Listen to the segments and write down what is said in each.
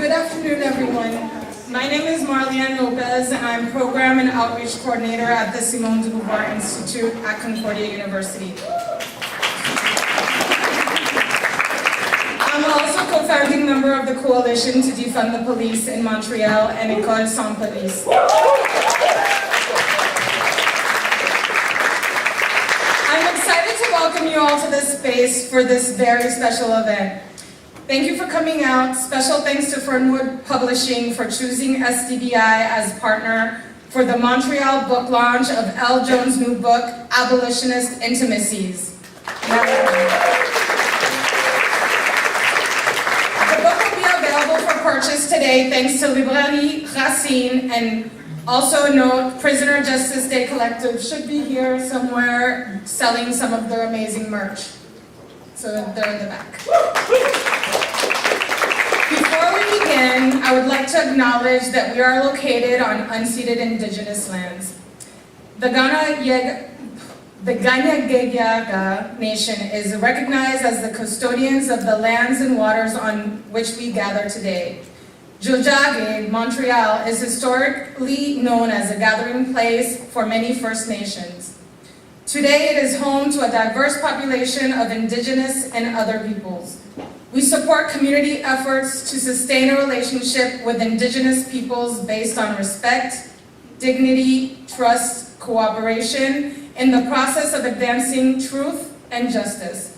Good afternoon, everyone. My name is Marlihan Lopez, and I'm Program and Outreach Coordinator at the Simone de Beauvoir Institute at Concordia University. I'm also co-founding member of the Coalition to Defund the Police in Montreal and École Sans Police. I'm excited to welcome you all to this space for this very special event. Thank you for coming out. Special thanks to Fernwood Publishing for choosing SDBI as partner for the Montreal book launch of L. Jones' new book, Abolitionist Intimacies. The book will be available for purchase today thanks to Librairie Racine, and also note, Prisoner Justice Day Collective should be here somewhere selling some of their amazing merch. So they're in the back. Before we begin, I would like to acknowledge that we are located on unceded indigenous lands. The Kanien'kehá:ka Nation is recognized as the custodians of the lands and waters on which we gather today. Tiohtià:ke, Montreal, is historically known as a gathering place for many First Nations. Today it is home to a diverse population of Indigenous and other peoples. We support community efforts to sustain a relationship with Indigenous peoples based on respect, dignity, trust, cooperation in the process of advancing truth and justice.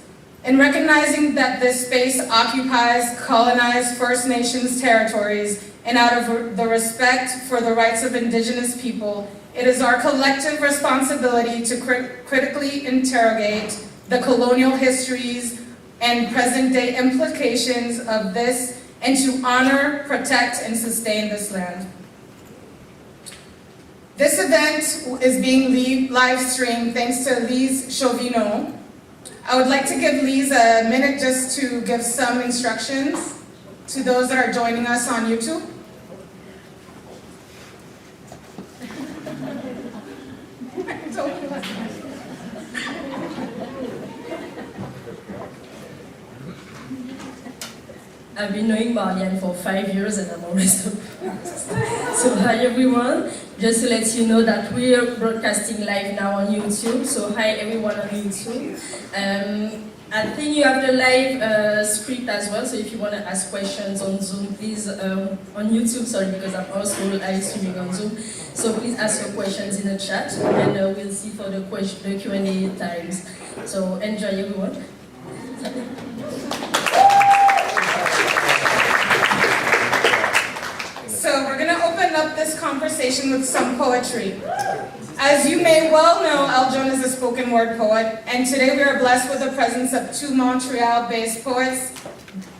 In recognizing that this space occupies colonized First Nations territories and out of the respect for the rights of Indigenous people, it is our collective responsibility to critically interrogate the colonial histories and present-day implications of this, and to honor, protect, and sustain this land. This event is being live-streamed thanks to Lise Chauvino. I would like to give Lise a minute just to give some instructions to those that are joining us on YouTube. I've been knowing Marlihan for 5 years and I'm always surprised. So hi everyone, just to let you know that we're broadcasting live now on YouTube, so hi everyone on YouTube. I think you have the live script as well, so if you want to ask questions on Zoom, please, on YouTube, sorry, because I'm also live streaming on Zoom, so please ask your questions in the chat, and we'll see for the Q&A times. So enjoy everyone. So we're going to open up this conversation with some poetry. As you may well know, L. Jones is a spoken word poet, and today we are blessed with the presence of two Montreal-based poets,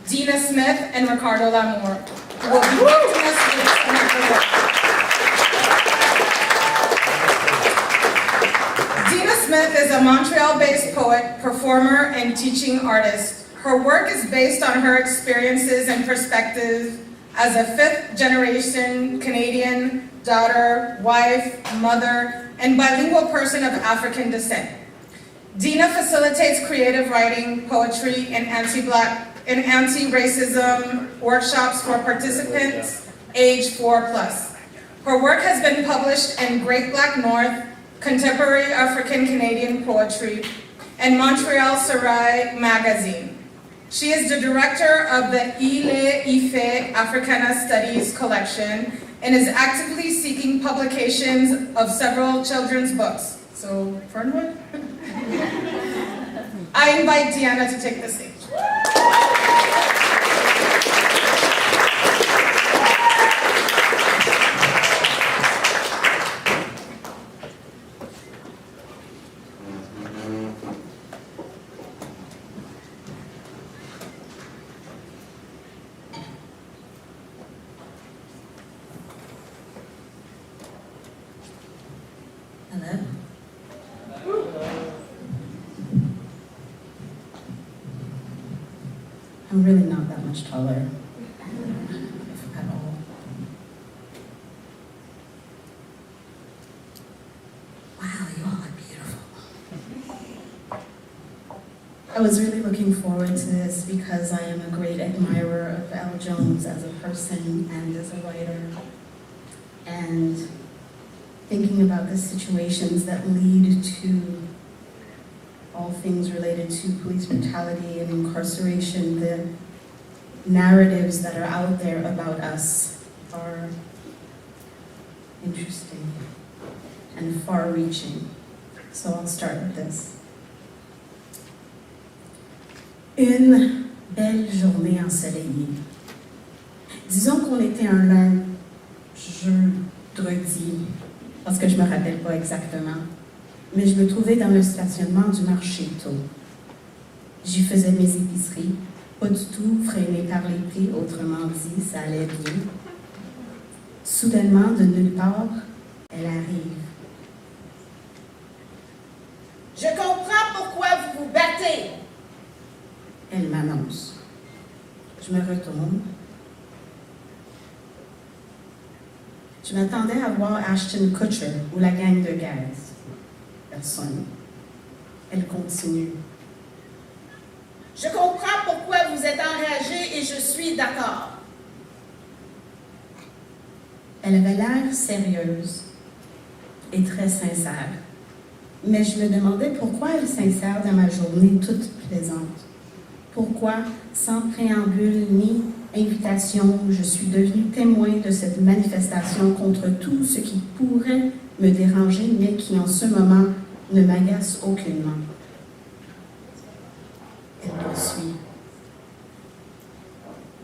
Deanna Smith and Ricardo Lamour, who will be gifting us with some of their work. Deanna Smith is a Montreal-based poet, performer, and teaching artist. Her work is based on her experiences and perspectives as a fifth-generation Canadian daughter, wife, mother, and bilingual person of African descent. Deanna facilitates creative writing, poetry, and anti-racism workshops for participants age 4+. Her work has been published in Great Black North, Contemporary African Canadian Poetry, and Montreal Sarai magazine. She is the director of the Ile Ife Africana Studies collection and is actively seeking publications of several children's books. So, Fernwood? I invite Deanna to take the stage. Hello. I'm really not that much taller at all. Wow, you all are beautiful. I was really looking forward to this because I am a great admirer of Elle Jones as a person and as a writer. And thinking about the situations that lead to all things related to police brutality and incarceration, the narratives that are out there about us are interesting and far-reaching. So I'll start with this. Une belle journée ensoleillée. Disons qu'on était un jeudi, parce que je me rappelle pas exactement, mais je me trouvais dans le stationnement du marché tôt. J'y faisais mes épiceries, pas du tout freiné par les prix, autrement dit, ça allait bien. Soudainement, de nulle part, elle arrive. Je comprends pourquoi vous vous battez. Elle m'annonce. Je me retourne. Je m'attendais à voir Ashton Kutcher ou la gang de gaz. Personne. Elle continue. Je comprends pourquoi vous êtes enragé et je suis d'accord. Elle avait l'air sérieuse et très sincère. Mais je me demandais pourquoi elle s'insère dans ma journée toute plaisante. Pourquoi, sans préambule ni invitation, je suis devenue témoin de cette manifestation contre tout ce qui pourrait me déranger, mais qui en ce moment ne m'agace aucunement. Elle poursuit.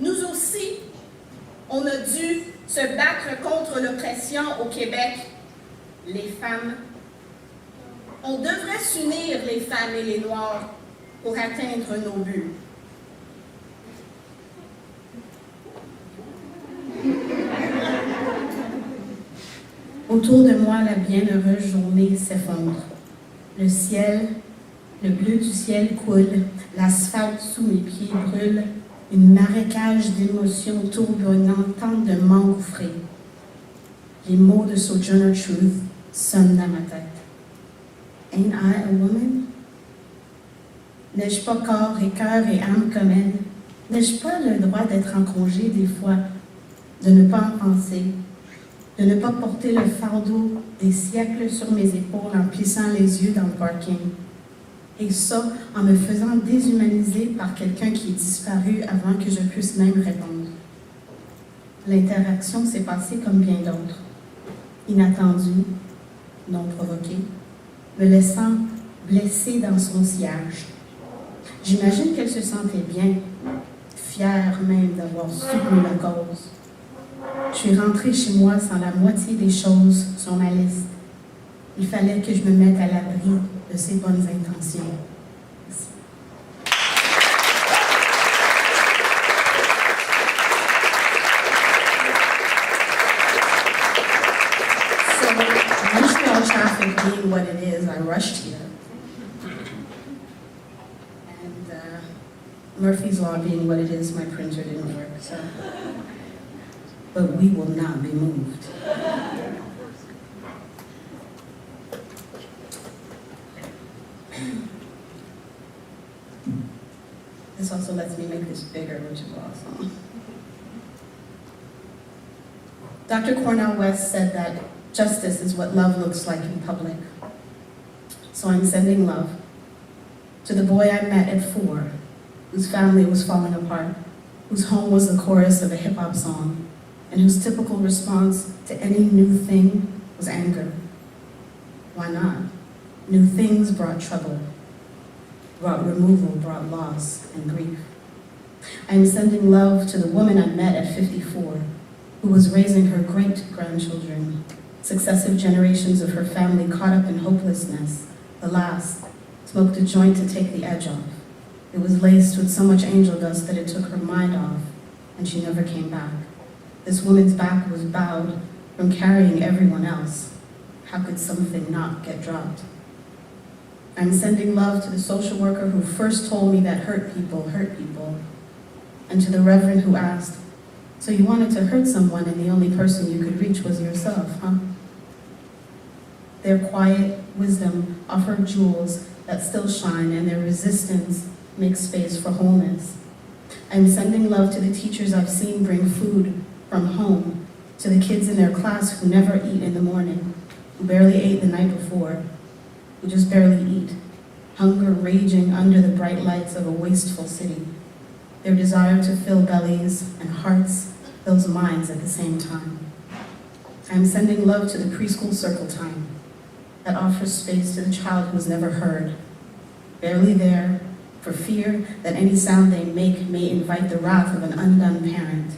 Nous aussi, on a dû se battre contre l'oppression au Québec. Les femmes. On devrait s'unir, les femmes et les Noirs, pour atteindre nos buts. Autour de moi, la bienheureuse journée s'effondre. Le ciel, le bleu du ciel coule, l'asphalte sous mes pieds brûle, une marécage d'émotions tourbillonnantes tente de m'engouffrer. Les mots de Sojourner Truth sonnent dans ma tête. Ain't I a woman? N'ai-je pas corps et cœur et âme comme elle? N'ai-je pas le droit d'être en congé des fois, de ne pas en penser, de ne pas porter le fardeau des siècles sur mes épaules en plissant les yeux dans le parking? Et ça, en me faisant déshumaniser par quelqu'un qui est disparu avant que je puisse même répondre. L'interaction s'est passée comme bien d'autres. Inattendue, non provoquée, me laissant blessée dans son sillage. J'imagine qu'elle se sentait bien, fière même d'avoir soutenu la cause. Je suis rentrée chez moi sans la moitié des choses sur ma liste. Il fallait que je me mette à l'abri de ses bonnes intentions. Merci. So, Montreal traffic being what it is, I rushed here. And Murphy's Law being what it is, my printer didn't work, so. But we will not be moved. This also lets me make this bigger, which is awesome. Dr. Cornel West said that justice is what love looks like in public. So I'm sending love to the boy I met at 4, whose family was falling apart, whose home was the chorus of a hip-hop song, and whose typical response to any new thing was anger. Why not? New things brought trouble, brought removal, brought loss and grief. I am sending love to the woman I met at 54, who was raising her great-grandchildren, successive generations of her family caught up in hopelessness. The last smoked a joint to take the edge off. It was laced with so much angel dust that it took her mind off, and she never came back. This woman's back was bowed from carrying everyone else. How could something not get dropped? I'm sending love to the social worker who first told me that hurt people, and to the reverend who asked, so you wanted to hurt someone and the only person you could reach was yourself, huh? Their quiet wisdom offered jewels that still shine, and their resistance makes space for wholeness. I'm sending love to the teachers I've seen bring food from home, to the kids in their class who never eat in the morning, who barely ate the night before, who just barely eat, hunger raging under the bright lights of a wasteful city. Their desire to fill bellies and hearts fills minds at the same time. I'm sending love to the preschool circle time that offers space to the child who was never heard, barely there, for fear that any sound they make may invite the wrath of an undone parent.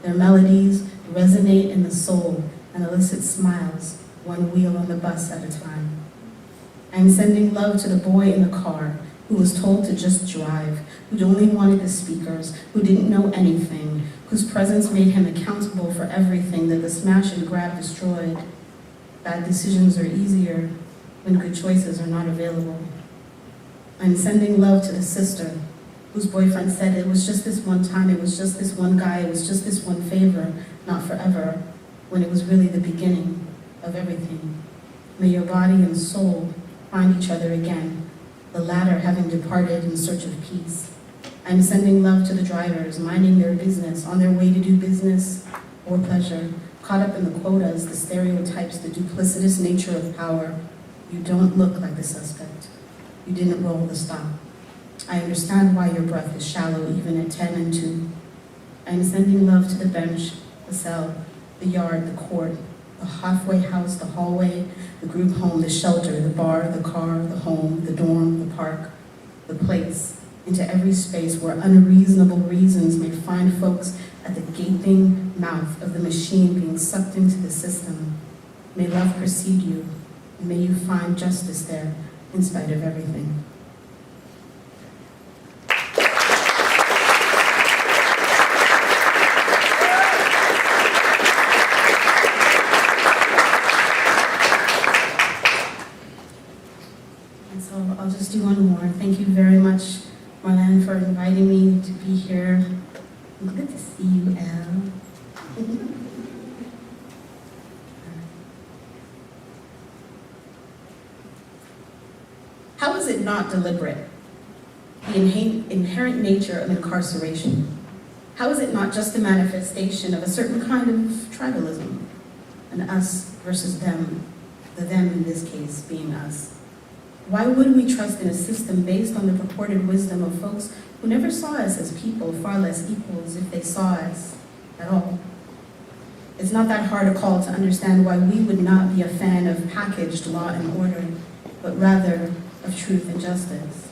Their melodies resonate in the soul and elicit smiles, one wheel on the bus at a time. I'm sending love to the boy in the car who was told to just drive, who only wanted the speakers, who didn't know anything, whose presence made him accountable for everything that the smash and grab destroyed. Bad decisions are easier when good choices are not available. I'm sending love to the sister whose boyfriend said it was just this one time, it was just this one guy, it was just this one favor, not forever, when it was really the beginning of everything. May your body and soul find each other again, the latter having departed in search of peace. I'm sending love to the drivers, minding their business, on their way to do business or pleasure, caught up in the quotas, the stereotypes, the duplicitous nature of power. You don't look like the suspect. You didn't roll the stop. I understand why your breath is shallow even at 10 and 2. I am sending love to the bench, the cell, the yard, the court, the halfway house, the hallway, the group home, the shelter, the bar, the car, the home, the dorm, the park, the place, into every space where unreasonable reasons may find folks at the gaping mouth of the machine being sucked into the system. May love precede you, and may you find justice there in spite of everything. And so I'll just do one more. Thank you very much, Marlihan, for inviting me to be here. Good to see you, Elle. How is it not deliberate, the inherent nature of incarceration? How is it not just a manifestation of a certain kind of tribalism, an us versus them, the them in this case being us? Why would we trust in a system based on the purported wisdom of folks who never saw us as people, far less equals if they saw us at all? It's not that hard a call to understand why we would not be a fan of packaged law and order, but rather of truth and justice.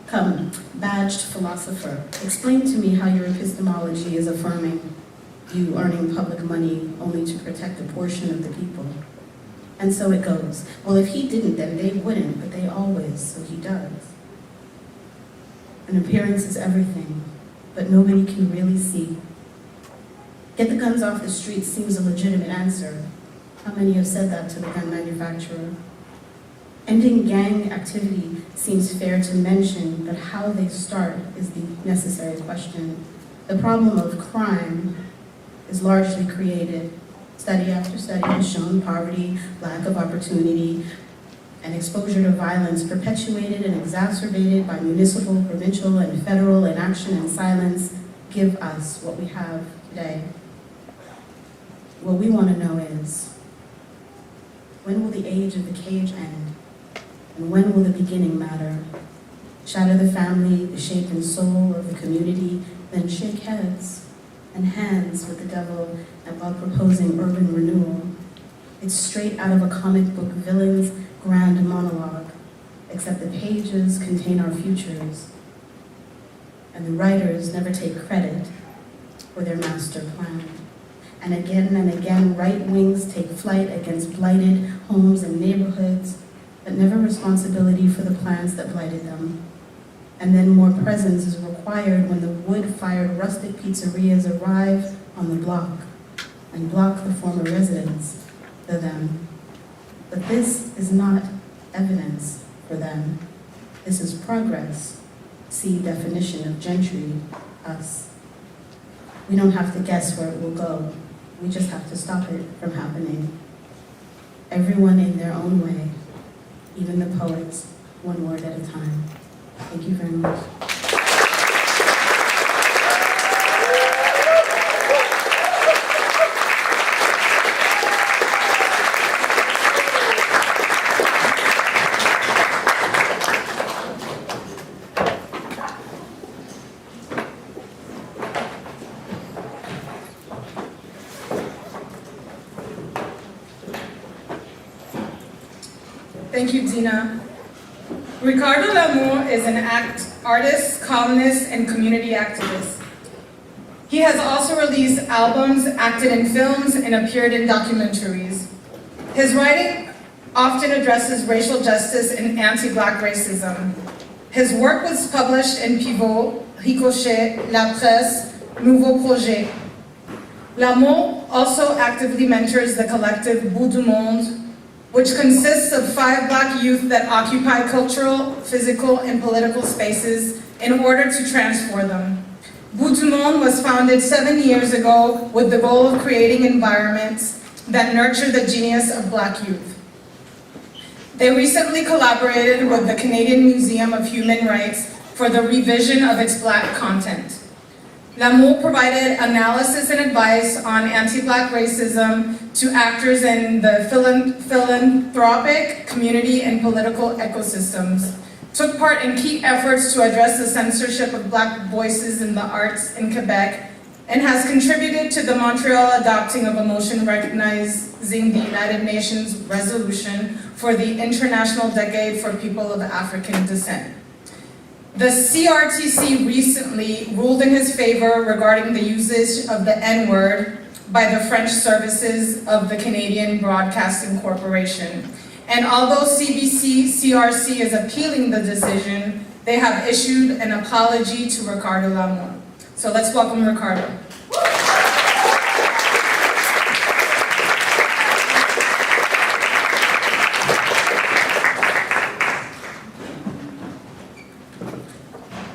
Come, badged philosopher, explain to me how your epistemology is affirming you earning public money only to protect a portion of the people. And so it goes. Well, if he didn't, then they wouldn't, but they always, so he does. An appearance is everything, but nobody can really see. Get the guns off the street seems a legitimate answer. How many have said that to the gun manufacturer? Ending gang activity seems fair to mention, but how they start is the necessary question. The problem of crime is largely created. Study after study has shown poverty, lack of opportunity, and exposure to violence perpetuated and exacerbated by municipal, provincial, and federal inaction and silence give us what we have today. What we want to know is, when will the age of the cage end? And when will the beginning matter? Shatter the family, the shape and soul of the community, then shake heads and hands with the devil, and while proposing urban renewal. It's straight out of a comic book villain's grand monologue, except the pages contain our futures, and the writers never take credit for their master plan. And again, right wings take flight against blighted homes and neighborhoods, but never responsibility for the plans that blighted them. And then more presence is required when the wood-fired rustic pizzerias arrive on the block and block the former residents, the them. But this is not evidence for them. This is progress. See definition of gentry, us. We don't have to guess where it will go. We just have to stop it from happening. Everyone in their own way, even the poets, one word at a time. Thank you very much. Thank you, Deanna. Ricardo Lamour is an artist, columnist, and community activist. He has also released albums, acted in films, and appeared in documentaries. His writing often addresses racial justice and anti-Black racism. His work was published in Pivot, Ricochet, La Presse, Nouveau Projet. Lamour also actively mentors the collective Bout du Monde, which consists of 5 Black youth that occupy cultural, physical, and political spaces in order to transform them. Bout du Monde was founded 7 years ago with the goal of creating environments that nurture the genius of Black youth. They recently collaborated with the Canadian Museum of Human Rights for the revision of its Black content. Lamour provided analysis and advice on anti-Black racism to actors in the philanthropic, community, and political ecosystems, took part in key efforts to address the censorship of Black voices in the arts in Quebec, and has contributed to the Montreal adopting of a motion recognizing the United Nations resolution for the International Decade for People of African Descent. The CRTC recently ruled in his favor regarding the usage of the N-word by the French services of the Canadian Broadcasting Corporation. And although CRC is appealing the decision, they have issued an apology to Ricardo Lamour. So let's welcome Ricardo.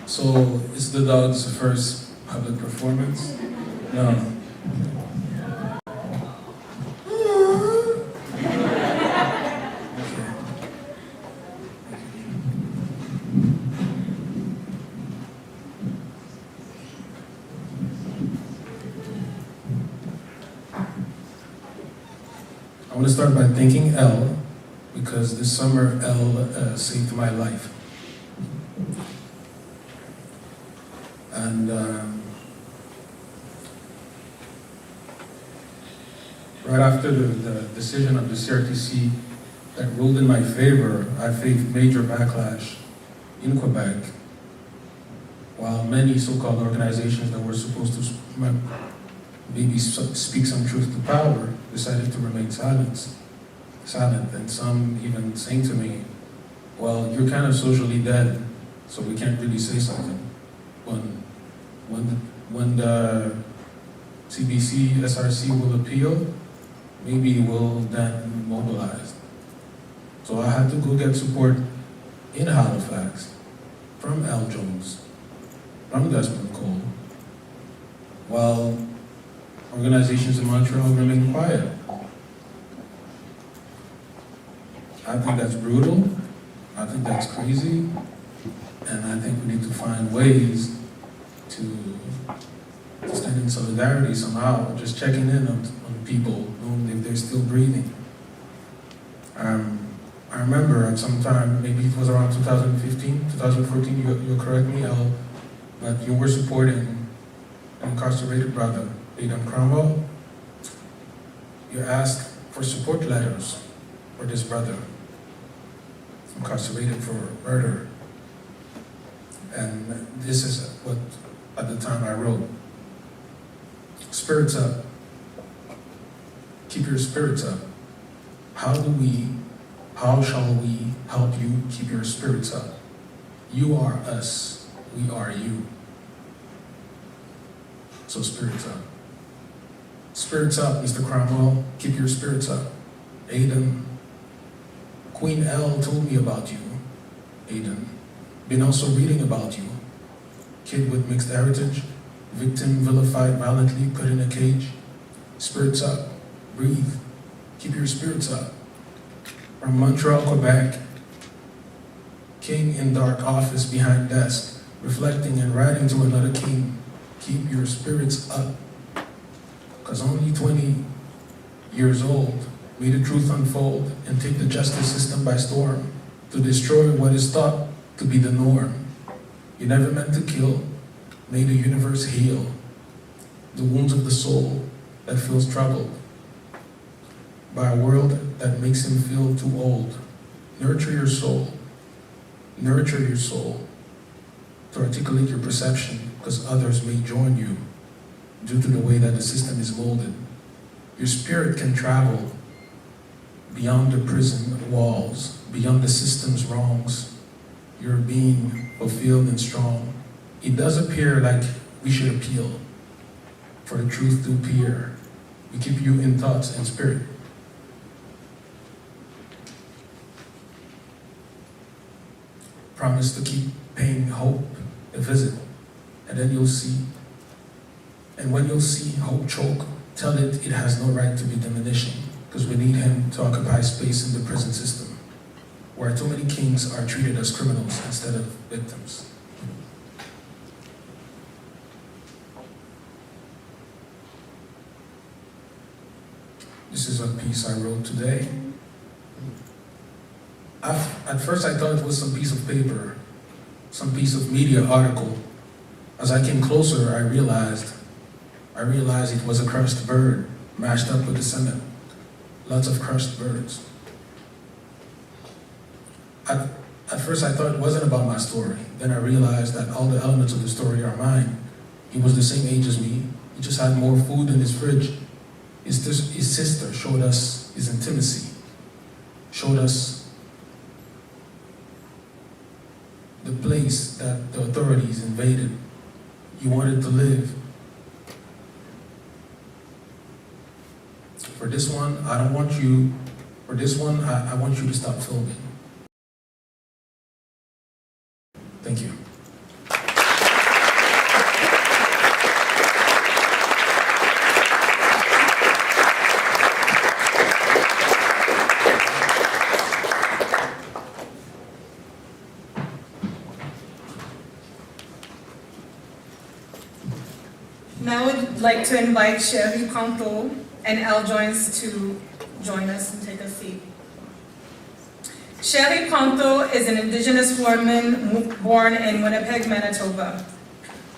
So, is the dog's first public performance? No. I want to start by thanking Elle, because this summer Elle saved my life. And right after the decision of the CRTC that ruled in my favor, I faced major backlash in Quebec, while many so-called organizations that were supposed to maybe speak some truth to power decided to remain silent, and some even saying to me, well, you're kind of socially dead, so we can't really say something. When the CBC, SRC will appeal, maybe we'll then mobilize. So I had to go get support in Halifax from Al Jones, from Desmond Cole, while organizations in Montreal remain quiet. I think that's brutal, I think that's crazy, and I think we need to find ways to stand in solidarity somehow, just checking in on people, knowing if they're still breathing. I remember at some time, maybe it was around 2015, 2014, you'll correct me, Elle, but you were supporting an incarcerated brother, Aidan Cromwell. You asked for support letters for this brother, incarcerated for murder. And this is what, at the time, I wrote. Spirits up. Keep your spirits up. How shall we help you keep your spirits up? You are us, we are you. So spirits up. Spirits up, Mr. Cromwell, keep your spirits up. Aidan, Queen Elle told me about you, Aidan. Been also reading about you. Kid with mixed heritage, victim vilified violently, put in a cage. Spirits up, breathe, keep your spirits up. From Montreal, Quebec, king in dark office behind desk, reflecting and writing to another king, keep your spirits up. Cause only 20 years old may the truth unfold and take the justice system by storm to destroy what is thought to be the norm. You never meant to kill, may the universe heal the wounds of the soul that feels troubled by a world that makes him feel too old. Nurture your soul. Nurture your soul to articulate your perception, because others may join you due to the way that the system is molded. Your spirit can travel beyond the prison walls, beyond the system's wrongs. You're being fulfilled and strong. It does appear like we should appeal for the truth to appear. We keep you in thoughts and spirit. Promise to keep paying hope a visit, and then you'll see. And when you'll see hope choke, tell it it has no right to be diminishing, because we need him to occupy space in the prison system, where too many kings are treated as criminals instead of victims. This is a piece I wrote today. At first I thought it was some piece of paper, some piece of media article. As I came closer, I realized it was a crushed bird mashed up with the cement. Lots of crushed birds. At first I thought it wasn't about my story. Then I realized that all the elements of the story are mine. He was the same age as me. He just had more food in his fridge. His sister showed us his intimacy, showed us the place that the authorities invaded. He wanted to live. For this one, I don't want you, for this one, I want you to stop filming. Thank you. Now I'd like to invite Sheri Pranteau and Elle Joyce to join us and take a seat. Sheri Pranteau is an Indigenous woman born in Winnipeg, Manitoba.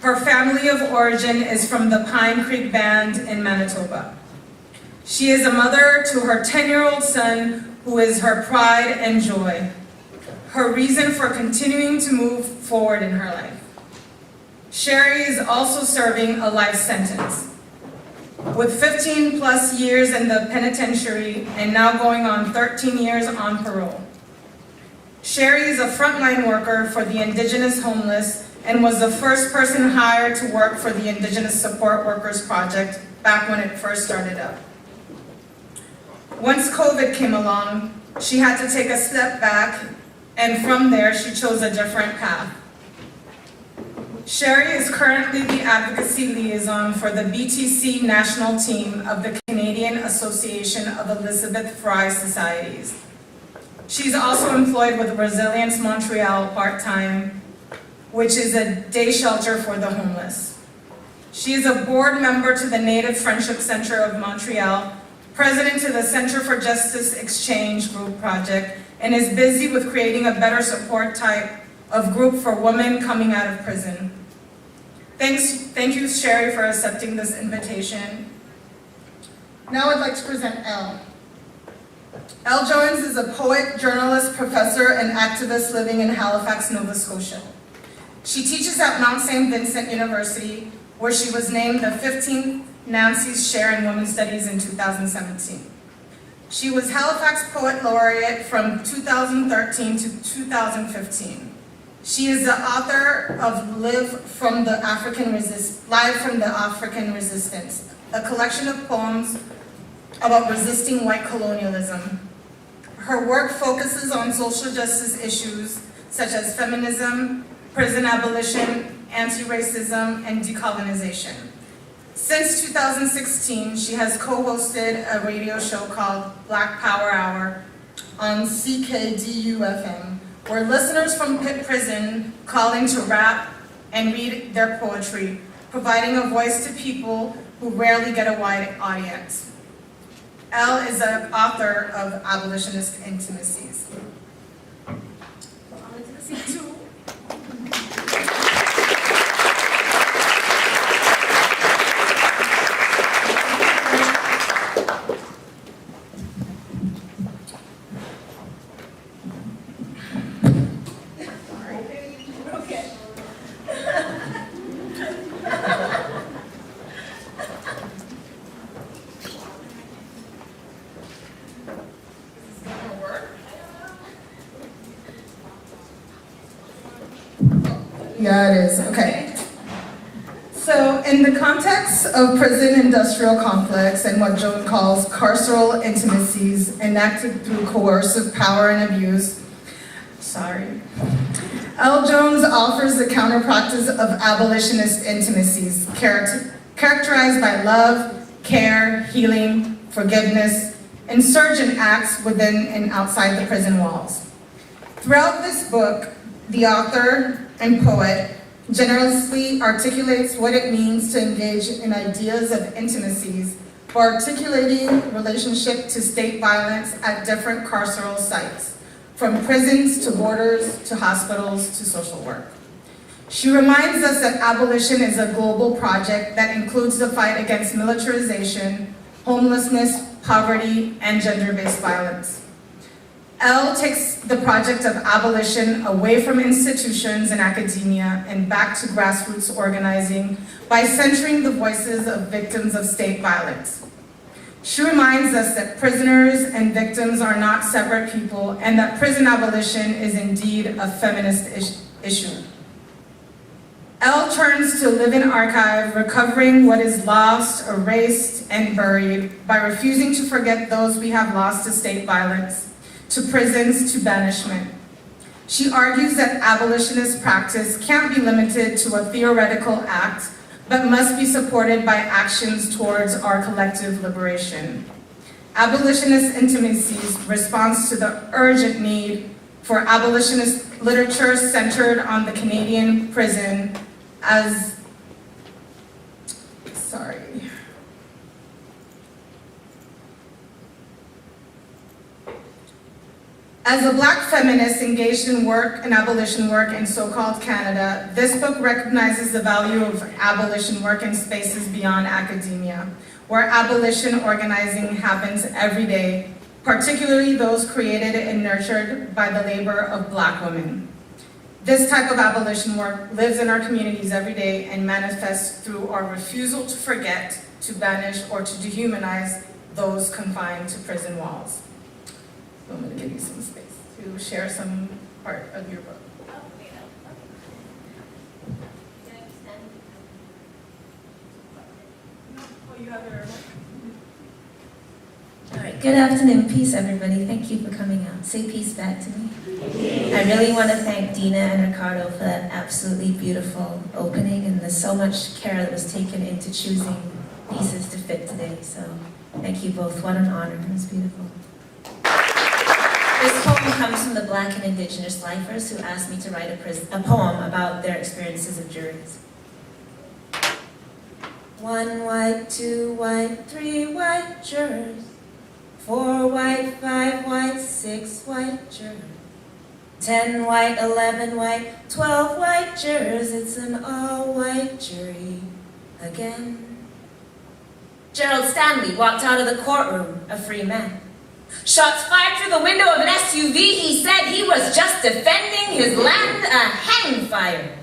Her family of origin is from the Pine Creek Band in Manitoba. She is a mother to her 10-year-old son, who is her pride and joy, her reason for continuing to move forward in her life. Sheri is also serving a life sentence, with 15 plus years in the penitentiary and now going on 13 years on parole. Sheri is a frontline worker for the Indigenous homeless and was the first person hired to work for the Indigenous Support Workers Project back when it first started up. Once COVID came along, she had to take a step back, and from there she chose a different path. Sheri is currently the advocacy liaison for the BTC national team of the Canadian Association of Elizabeth Fry Societies. She's also employed with Resilience Montreal part-time, which is a day shelter for the homeless. She is a board member to the Native Friendship Center of Montreal, president to the Center for Justice Exchange Group project, and is busy with creating a better support type of group for women coming out of prison. Thank you, Sheri, for accepting this invitation. Now I'd like to present Elle. Elle Jones is a poet, journalist, professor, and activist living in Halifax, Nova Scotia. She teaches at Mount St. Vincent University, where she was named the 15th Nancy's Chair in Women's Studies in 2017. She was Halifax Poet Laureate from 2013 to 2015. She is the author of Live from the African Resistance, a collection of poems about resisting white colonialism. Her work focuses on social justice issues such as feminism, prison abolition, anti-racism, and decolonization. Since 2016, she has co-hosted a radio show called Black Power Hour on CKDU-FM, where listeners from Pitt Prison call in to rap and read their poetry, providing a voice to people who rarely get a wide audience. Elle is the author of Abolitionist Intimacies. Yeah, it is. Okay. So, in the context of prison industrial complex and what Joan calls carceral intimacies enacted through coercive power and abuse, L. Jones offers the counter-practice of abolitionist intimacies, characterized by love, care, healing, forgiveness, insurgent acts within and outside the prison walls. Throughout this book, the author and poet generously articulates what it means to engage in ideas of intimacies for articulating relationship to state violence at different carceral sites, from prisons to borders to hospitals to social work. She reminds us that abolition is a global project that includes the fight against militarization, homelessness, poverty, and gender-based violence. Elle takes the project of abolition away from institutions and academia and back to grassroots organizing by centering the voices of victims of state violence. She reminds us that prisoners and victims are not separate people and that prison abolition is indeed a feminist issue. Elle turns to Live in Archive, recovering what is lost, erased, and buried by refusing to forget those we have lost to state violence, to prisons, to banishment. She argues that abolitionist practice can't be limited to a theoretical act, but must be supported by actions towards our collective liberation. Abolitionist Intimacies responds to the urgent need for abolitionist literature centered on the Canadian prison as a Black feminist engaged in work and abolition work in so-called Canada, this book recognizes the value of abolition work in spaces beyond academia, where abolition organizing happens every day, particularly those created and nurtured by the labor of Black women. This type of abolition work lives in our communities every day and manifests through our refusal to forget, to banish, or to dehumanize those confined to prison walls. So I'm going to give you some space to share some part of your book. All right, good afternoon, peace everybody. Thank you for coming out. Say peace back to me. I really want to thank Deanna and Ricardo for that absolutely beautiful opening, and there's so much care that was taken into choosing pieces to fit today, so thank you both. What an honor, it was beautiful. This poem comes from the Black and Indigenous lifers who asked me to write a poem about their experiences of juries. 1 white, 2 white, 3 white jurors, 4 white, 5 white, 6 white jurors, 10 white, 11 white, 12 white jurors. It's an all-white jury again. Gerald Stanley walked out of the courtroom a free man. Shots fired through the window of an SUV. He said he was just defending his land, a hang fire.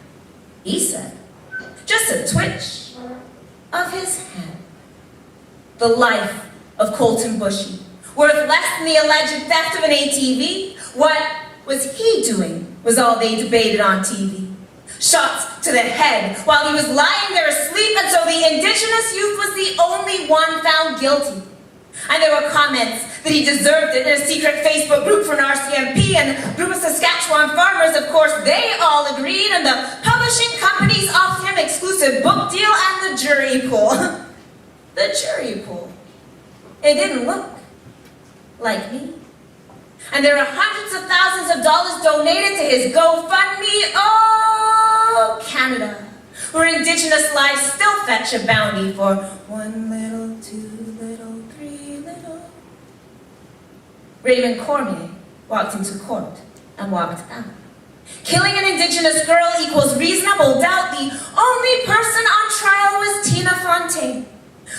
He said, just a twitch of his hand. The life of Colton Bushy, worth less than the alleged theft of an ATV. What was he doing was all they debated on TV. Shots to the head while he was lying there asleep, and so the Indigenous youth was the only one found guilty. And there were comments that he deserved it in a secret Facebook group for an RCMP and a group of Saskatchewan farmers. Of course, they all agreed, and the publishing companies offered him exclusive book deal and the jury pool. The jury pool. It didn't look like me. And there are hundreds of thousands of dollars donated to his GoFundMe. Oh, Canada, where Indigenous lives still fetch a bounty for 1 little, 2 little, 3 little. Raymond Cormier walked into court and walked out. Killing an Indigenous girl equals reasonable doubt. The only person on trial was Tina Fontaine.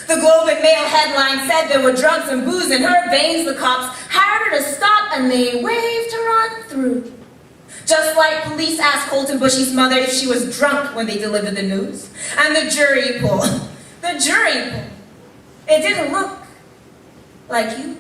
The Globe and Mail headline said there were drugs and booze in her veins. The cops hired her to stop and they waved her on through. Just like police asked Colton Bushy's mother if she was drunk when they delivered the news. And the jury pool. The jury pool. It didn't look like you.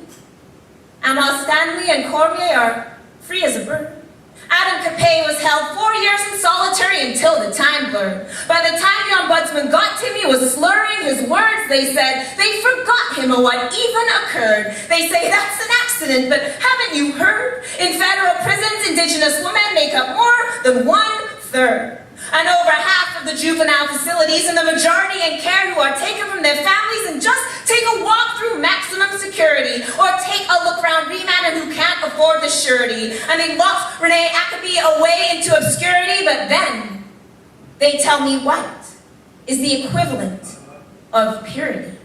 And while Stanley and Cormier are free as a bird, Adam Capet was held 4 years in solitary until the time blurred. By the time the ombudsman got to him, he was slurring his words. They said they forgot him or what even occurred. They say that's an accident, but haven't you heard? In federal prisons, Indigenous women make up more than 1/3. And over half of the juvenile facilities and the majority in care who are taken from their families and just take a walk through maximum security or take a look around remand and who can't afford the surety. And they locked Renee Ackaby away into obscurity, but then they tell me white is the equivalent of purity.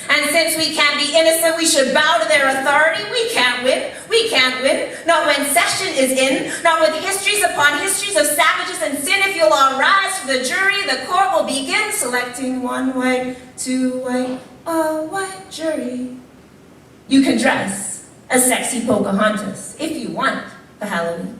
And since we can't be innocent, we should bow to their authority. We can't win. We can't win. Not when session is in. Not with histories upon histories of savages and sin. If you'll all rise for the jury, the court will begin selecting 1 white, 2 white, a white jury. You can dress as sexy Pocahontas if you want for Halloween.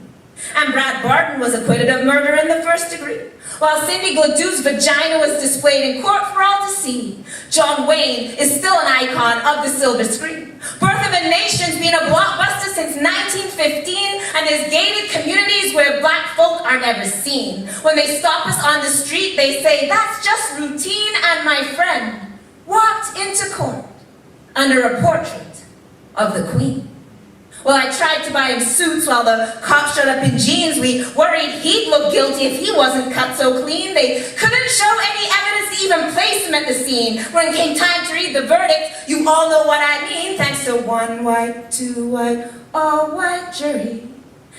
And Brad Barton was acquitted of murder in the 1st degree, while Cindy Gladoux's vagina was displayed in court for all to see. John Wayne is still an icon of the silver screen. Birth of a Nation's been a blockbuster since 1915, and there's gated communities where black folk are never seen. When they stop us on the street, they say, that's just routine, and my friend walked into court under a portrait of the Queen. Well, I tried to buy him suits while the cops showed up in jeans. We worried he'd look guilty if he wasn't cut so clean. They couldn't show any evidence to even place him at the scene. When it came time to read the verdict, you all know what I mean. Thanks to 1 white, 2 white, all white jury.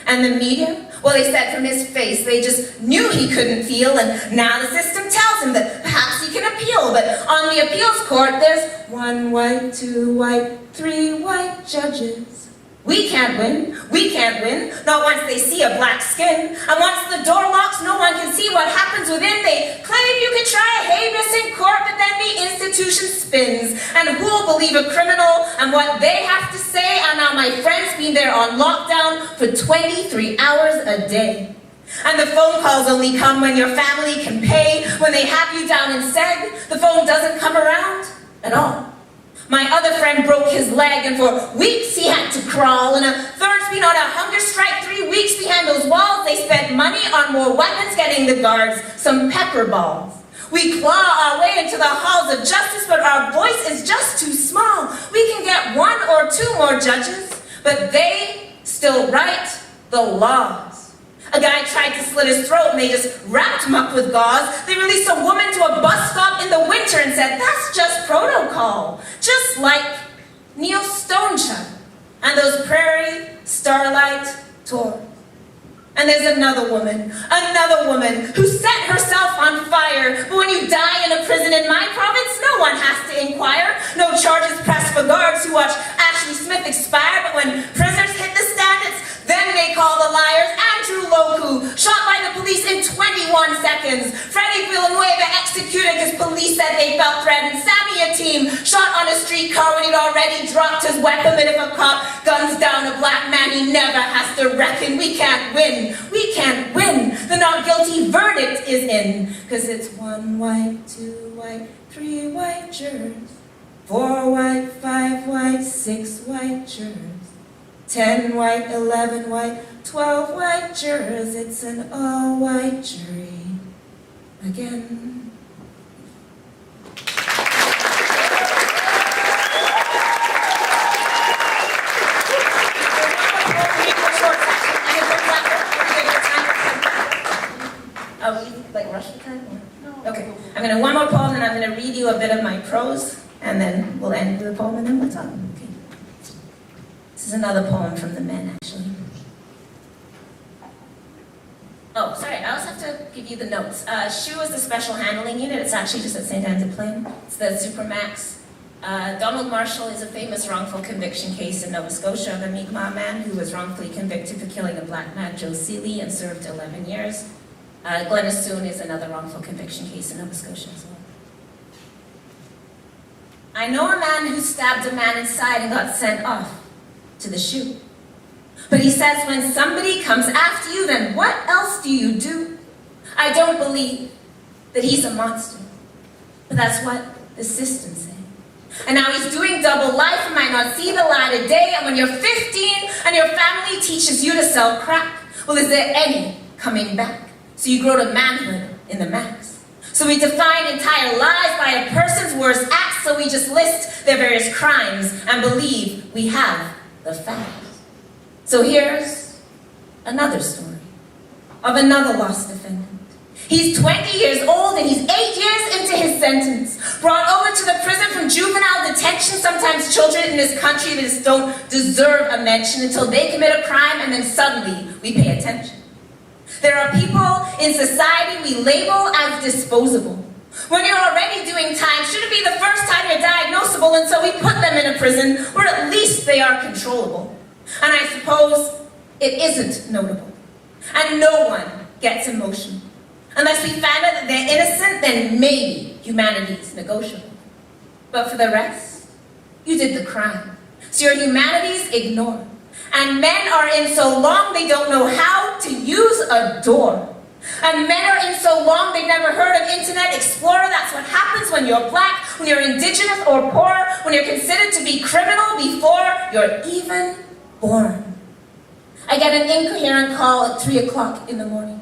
And the media? Well, they said from his face, they just knew he couldn't feel, and now the system tells him that perhaps he can appeal. But on the appeals court, there's 1 white, 2 white, 3 white judges. We can't win. We can't win. Not once they see a black skin. And once the door locks, no one can see what happens within. They claim you can try a habeas in court, but then the institution spins. And who'll believe a criminal and what they have to say? And now my friend's been there on lockdown for 23 hours a day. And the phone calls only come when your family can pay. When they have you down instead, the phone doesn't come around at all. My other friend broke his leg, and for weeks he had to crawl. And a third's been on a hunger strike 3 weeks behind those walls. They spent money on more weapons, getting the guards some pepper balls. We claw our way into the halls of justice, but our voice is just too small. We can get 1 or 2 more judges, but they still write the laws. A guy tried to slit his throat and they just wrapped him up with gauze. They released a woman to a bus stop in the winter and said, that's just protocol. Just like Neil Stonechud and those prairie starlight tours. And there's another woman who set herself on fire. But when you die in a prison in my province, no one has to inquire. No charges pressed for guards who watch Ashley Smith expire. But when prisoners hit the standards, then they call the liars. Andrew Loku, shot by the police in 21 seconds. Freddie Villanueva executed because police said they felt threatened. Sammy Ateem, shot on a streetcar when he'd already dropped his weapon. But if a cop guns down a black man, he never has to reckon. We can't win. We can't win. The not guilty verdict is in. Because it's 1 white, 2 white, 3 white jurors. 4 white, 5 white, 6 white jurors. 10 white, 11 white, 12 white jurors. It's an all-white jury again. Like rush the time? No. Okay. I'm going to one more poem, and I'm going to read you a bit of my prose, and then we'll end with a poem, and then we'll talk. Okay. This is another poem from the men, actually. Oh, sorry, I also have to give you the notes. SHU is the Special Handling Unit. It's actually just at St. Anne-de-Plaine. It's the Supermax. Donald Marshall is a famous wrongful conviction case in Nova Scotia of a Mi'kmaq man who was wrongfully convicted for killing a black man, Joe Seeley, and served 11 years. Glenys Soon is another wrongful conviction case in Nova Scotia as well. I know a man who stabbed a man inside and got sent off to the SHU. But he says when somebody comes after you, then what else do you do? I don't believe that he's a monster. But that's what the system says. And now he's doing double life and might not see the light of day. And when you're 15 and your family teaches you to sell crack, Well, is there any coming back? So you grow to manhood in the max. So we define entire lives by a person's worst acts, so we just list their various crimes and believe we have the facts. So here's another story of another lost defendant. He's 20 years old and he's 8 years into his sentence. Brought over to the prison from juvenile detention. Sometimes children in this country just don't deserve a mention until they commit a crime, and then suddenly we pay attention. There are people in society we label as disposable. When you're already doing time, should it be the first time you're diagnosable, and so we put them in a prison where at least they are controllable. And I suppose it isn't notable. And no one gets emotional. Unless we find out that they're innocent, then maybe humanity's negotiable. But for the rest, you did the crime. So your humanity's ignored. And men are in so long they don't know how to use a door. And men are in so long they've never heard of Internet Explorer. That's what happens when you're black, when you're indigenous or poor, when you're considered to be criminal before you're even born. I get an incoherent call at 3 o'clock in the morning.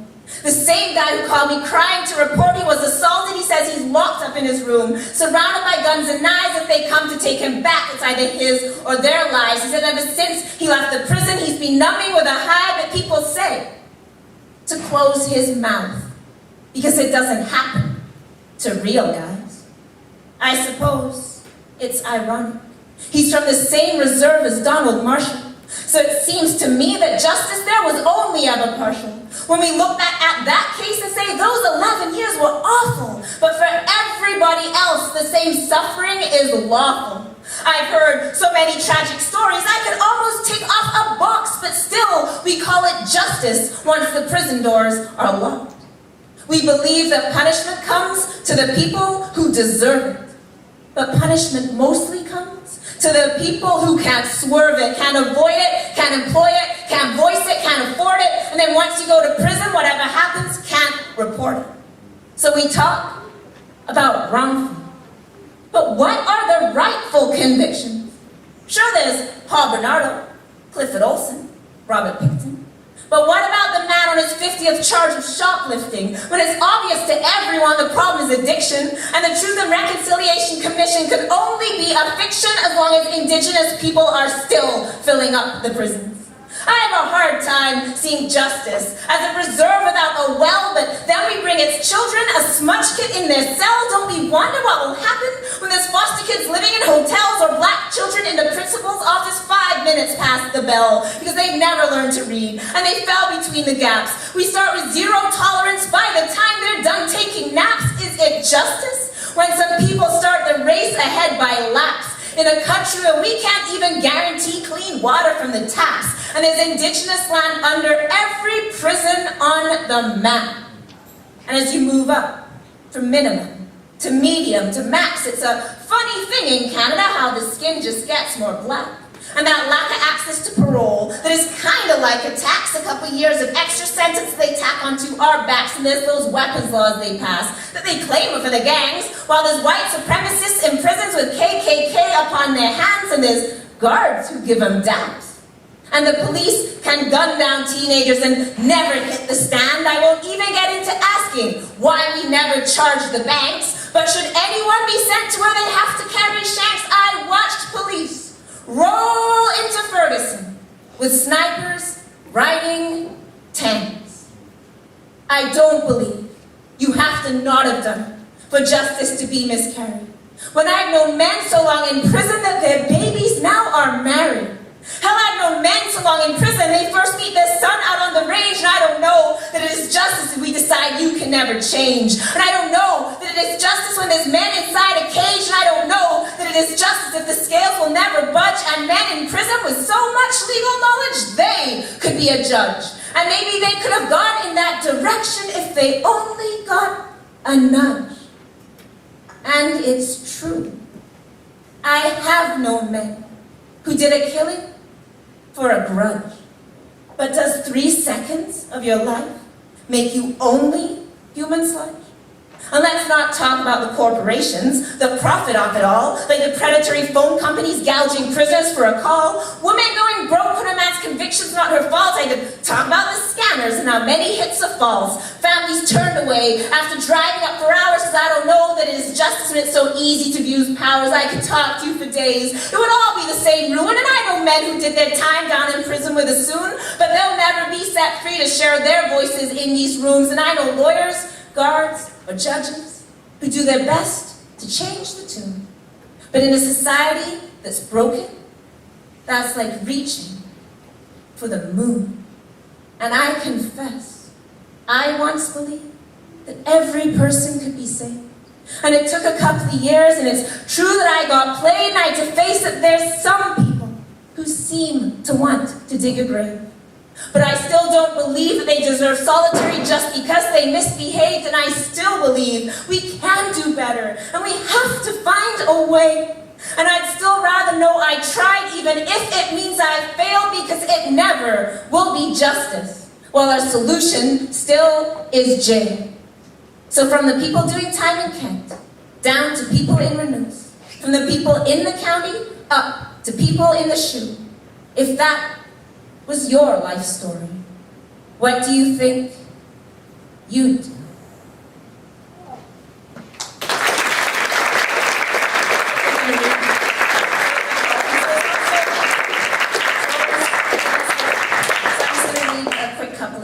The same guy who called me crying to report he was assaulted, he says he's locked up in his room, surrounded by guns and knives. If they come to take him back, it's either his or their lives. He said ever since he left the prison, he's been numbing with a high, but people say to close his mouth because it doesn't happen to real guys. I suppose it's ironic. He's from the same reserve as Donald Marshall. So it seems to me that justice there was only ever partial. When we look back at that case and say those 11 years were awful, but for everybody else the same suffering is lawful. I've heard so many tragic stories I could almost tick off a box, but still we call it justice once the prison doors are locked. We believe that punishment comes to the people who deserve it, but punishment mostly comes to the people who can't swerve it, can't avoid it, can't employ it, can't voice it, can't afford it, and then once you go to prison, whatever happens, can't report it. So we talk about wrongful. But what are the rightful convictions? Sure, there's Paul Bernardo, Clifford Olson, Robert Picton. But what about the man on his 50th charge of shoplifting? When it's obvious to everyone the problem is addiction, and the Truth and Reconciliation Commission could only be a fiction as long as indigenous people are still filling up the prisons. I have a hard time seeing justice as a reserve without a well, but then we bring its children a smudge kit in their cell. Don't we wonder what will happen when there's foster kids living in hotels or black children in the principal's office 5 minutes past the bell because they've never learned to read and they fell between the gaps. We start with zero tolerance by the time they're done taking naps. Is it justice when some people start the race ahead by laps? In a country where we can't even guarantee clean water from the taps, and there's indigenous land under every prison on the map. And as you move up from minimum to medium to max, it's a funny thing in Canada how the skin just gets more black. And that lack of access to parole that is kind of like a tax, a couple years of extra sentence they tack onto our backs, and there's those weapons laws they pass that they claim are for the gangs, while there's white supremacists in prisons with KKK upon their hands, and there's guards who give them daps. And the police can gun down teenagers and never hit the stand. I won't even get into asking why we never charge the banks, but should anyone be sent to where they have to carry shanks? I watched police roll into Ferguson with snipers riding tanks. I don't believe you have to not have done it for justice to be miscarried. When I've known men so long in prison that their babies now are married. Hell, I've known men so long in prison they first meet their son out on the range, and I don't know that it is justice if we decide you can never change. And I don't know that it is justice when there's men inside a cage, and I don't know that it is justice if the scales will never budge, and men in prison with so much legal knowledge, they could be a judge. And maybe they could have gone in that direction if they only got a nudge. And it's true. I have known men who did a killing for a grudge. But does 3 seconds of your life make you only human sludge? And let's not talk about the corporations, the profit of it all, like the predatory phone companies gouging prisoners for a call, women going broke when a man's conviction's not her fault. I could talk about the scam manners and how many hits of falls. Families turned away after driving up for hours because I don't know that it is justice when it's so easy to abuse powers. I could talk to you for days. It would all be the same ruin, and I know men who did their time down in prison with us soon, but they'll never be set free to share their voices in these rooms. And I know lawyers, guards, or judges who do their best to change the tune. But in a society that's broken, that's like reaching for the moon. And I confess, I once believed that every person could be saved. And it took a couple of years, and it's true that I got played, and I had to face it. There's some people who seem to want to dig a grave. But I still don't believe that they deserve solitary just because they misbehaved, and I still believe we can do better, and we have to find a way. And I'd still rather know I tried, even if it means I failed, because it never will be justice, while our solution still is jail. So from the people doing time in Kent, down to people in Renouse, from the people in the county, up to people in the shoe, if that was your life story, what do you think you'd do?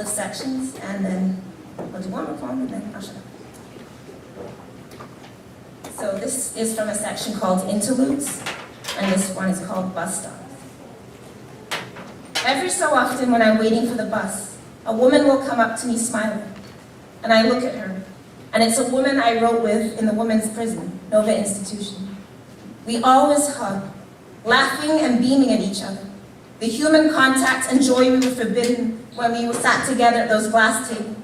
Sections, and then we'll do one more poem, and then I'll shut up. So this is from a section called Interludes, and this one is called Bus Stops. Every so often when I'm waiting for the bus, a woman will come up to me smiling, and I look at her, and it's a woman I wrote with in the women's prison, Nova Institution. We always hug, laughing and beaming at each other. The human contact and joy we were forbidden when we sat together at those glass tables,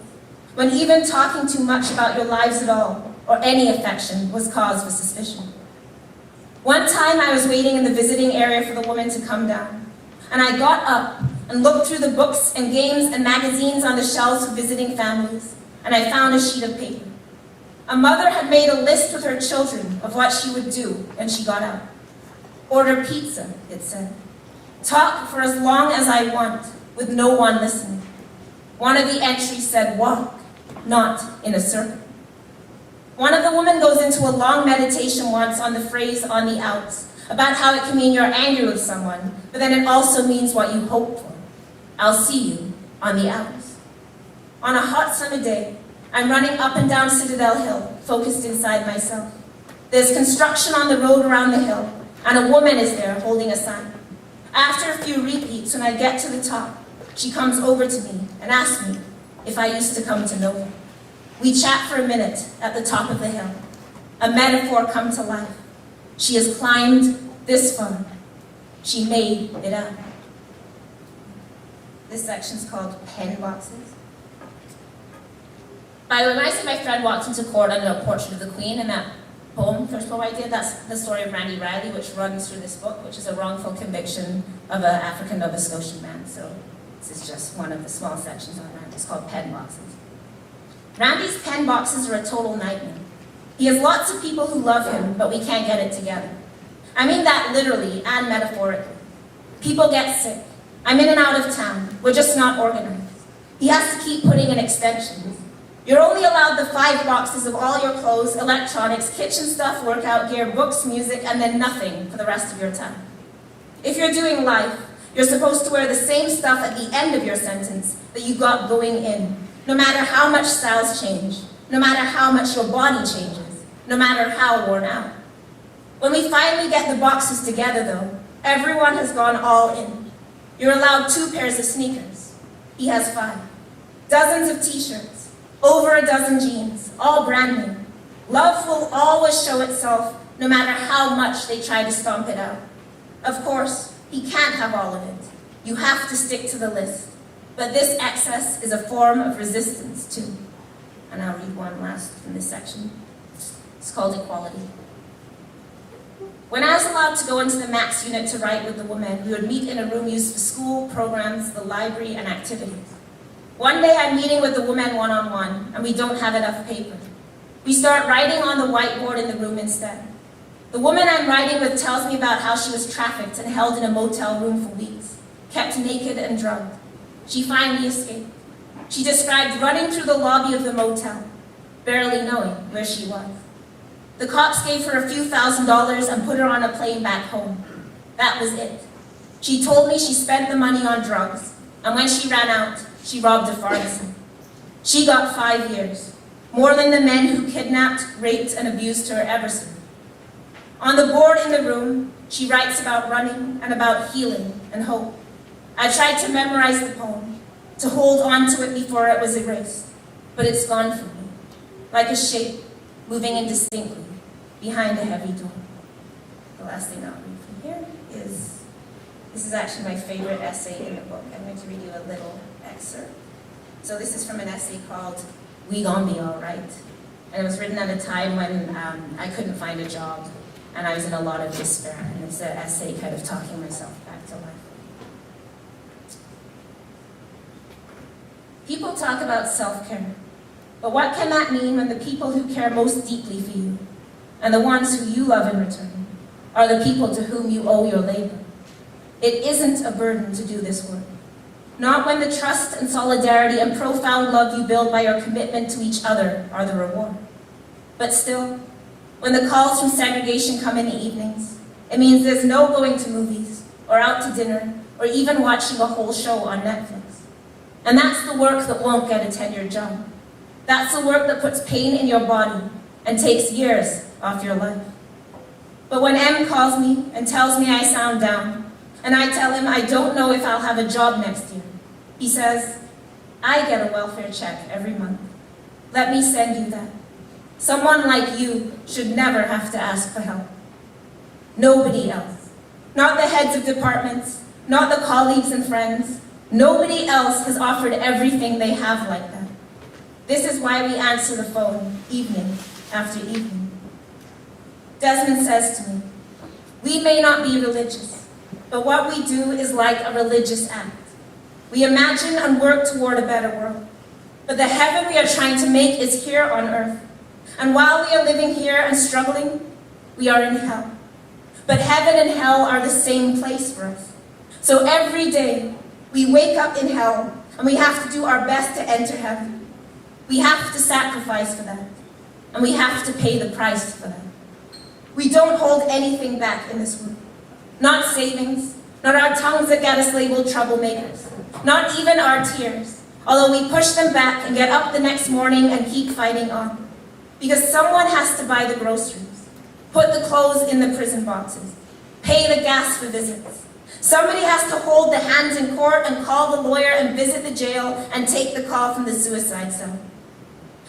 when even talking too much about your lives at all, or any affection, was cause for suspicion. One time I was waiting in the visiting area for the woman to come down, and I got up and looked through the books and games and magazines on the shelves for visiting families, and I found a sheet of paper. A mother had made a list with her children of what she would do when she got out. Order pizza, it said. Talk for as long as I want, with no one listening. One of the entries said, walk, not in a circle. One of the women goes into a long meditation once on the phrase on the outs, about how it can mean you're angry with someone, but then it also means what you hope for. I'll see you on the outs. On a hot summer day, I'm running up and down Citadel Hill, focused inside myself. There's construction on the road around the hill, and a woman is there holding a sign. After a few repeats, when I get to the top, she comes over to me and asks me if I used to come to Nova. We chat for a minute at the top of the hill. A metaphor come to life. She has climbed this far. She made it up. This section's called Pen Boxes. By the way, when I say my friend walked into court under a portrait of the Queen, and that poem, first poem I did, that's the story of Randy Riley, which runs through this book, which is a wrongful conviction of an African Nova Scotian man. So this is just one of the small sections on Randy. It's called Pen Boxes. Randy's pen boxes are a total nightmare. He has lots of people who love him, but we can't get it together. I mean that literally and metaphorically. People get sick. I'm in and out of town. We're just not organized. He has to keep putting in extensions. You're only allowed the 5 boxes of all your clothes, electronics, kitchen stuff, workout gear, books, music, and then nothing for the rest of your time. If you're doing life, you're supposed to wear the same stuff at the end of your sentence that you got going in, no matter how much styles change, no matter how much your body changes, no matter how worn out. When we finally get the boxes together, though, everyone has gone all in. You're allowed 2 pairs of sneakers. He has 5. Dozens of t-shirts, over a dozen jeans, all brand new. Love will always show itself, no matter how much they try to stomp it out. Of course, he can't have all of it. You have to stick to the list. But this excess is a form of resistance, too. And I'll read one last from this section. It's called Equality. When I was allowed to go into the Max unit to write with the women, we would meet in a room used for school, programs, the library, and activities. One day I'm meeting with the women one-on-one, and we don't have enough paper. We start writing on the whiteboard in the room instead. The woman I'm writing with tells me about how she was trafficked and held in a motel room for weeks, kept naked and drugged. She finally escaped. She described running through the lobby of the motel, barely knowing where she was. The cops gave her a few $1,000s and put her on a plane back home. That was it. She told me she spent the money on drugs, and when she ran out, she robbed a pharmacy. She got 5 years, more than the men who kidnapped, raped, and abused her ever served. On the board in the room, she writes about running and about healing and hope. I tried to memorize the poem, to hold on to it before it was erased, but it's gone from me, like a shape moving indistinctly behind a heavy door. The last thing I'll read from here is, this is actually my favorite essay in the book. I'm going to read you a little excerpt. So this is from an essay called We Gon' Be Alright. And it was written at a time when I couldn't find a job and I was in a lot of despair. And it's an essay kind of talking myself back to life. People talk about self-care, but what can that mean when the people who care most deeply for you and the ones who you love in return are the people to whom you owe your labor? It isn't a burden to do this work. Not when the trust and solidarity and profound love you build by your commitment to each other are the reward. But still, when the calls from segregation come in the evenings, it means there's no going to movies or out to dinner or even watching a whole show on Netflix. And that's the work that won't get a tenured job. That's the work that puts pain in your body and takes years off your life. But when M calls me and tells me I sound down, and I tell him I don't know if I'll have a job next year, he says, I get a welfare check every month. Let me send you that. Someone like you should never have to ask for help. Nobody else. Not the heads of departments, not the colleagues and friends. Nobody else has offered everything they have like that. This is why we answer the phone evening after evening. Desmond says to me, we may not be religious, but what we do is like a religious act. We imagine and work toward a better world. But the heaven we are trying to make is here on earth. And while we are living here and struggling, we are in hell. But heaven and hell are the same place for us. So every day, we wake up in hell, and we have to do our best to enter heaven. We have to sacrifice for that, and we have to pay the price for that. We don't hold anything back in this world. Not savings, not our tongues that get us labeled troublemakers, not even our tears, although we push them back and get up the next morning and keep fighting on. Because someone has to buy the groceries, put the clothes in the prison boxes, pay the gas for visits. Somebody has to hold the hands in court and call the lawyer and visit the jail and take the call from the suicide cell.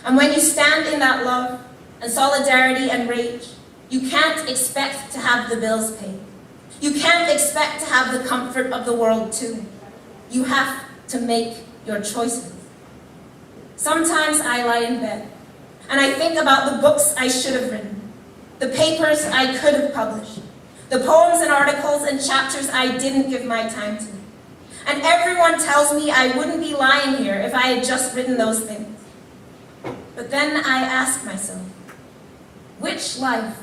And when you stand in that love and solidarity and rage, you can't expect to have the bills paid. You can't expect to have the comfort of the world too. You have to make your choices. Sometimes I lie in bed and I think about the books I should have written, the papers I could have published, the poems and articles and chapters I didn't give my time to. And everyone tells me I wouldn't be lying here if I had just written those things. But then I ask myself, which life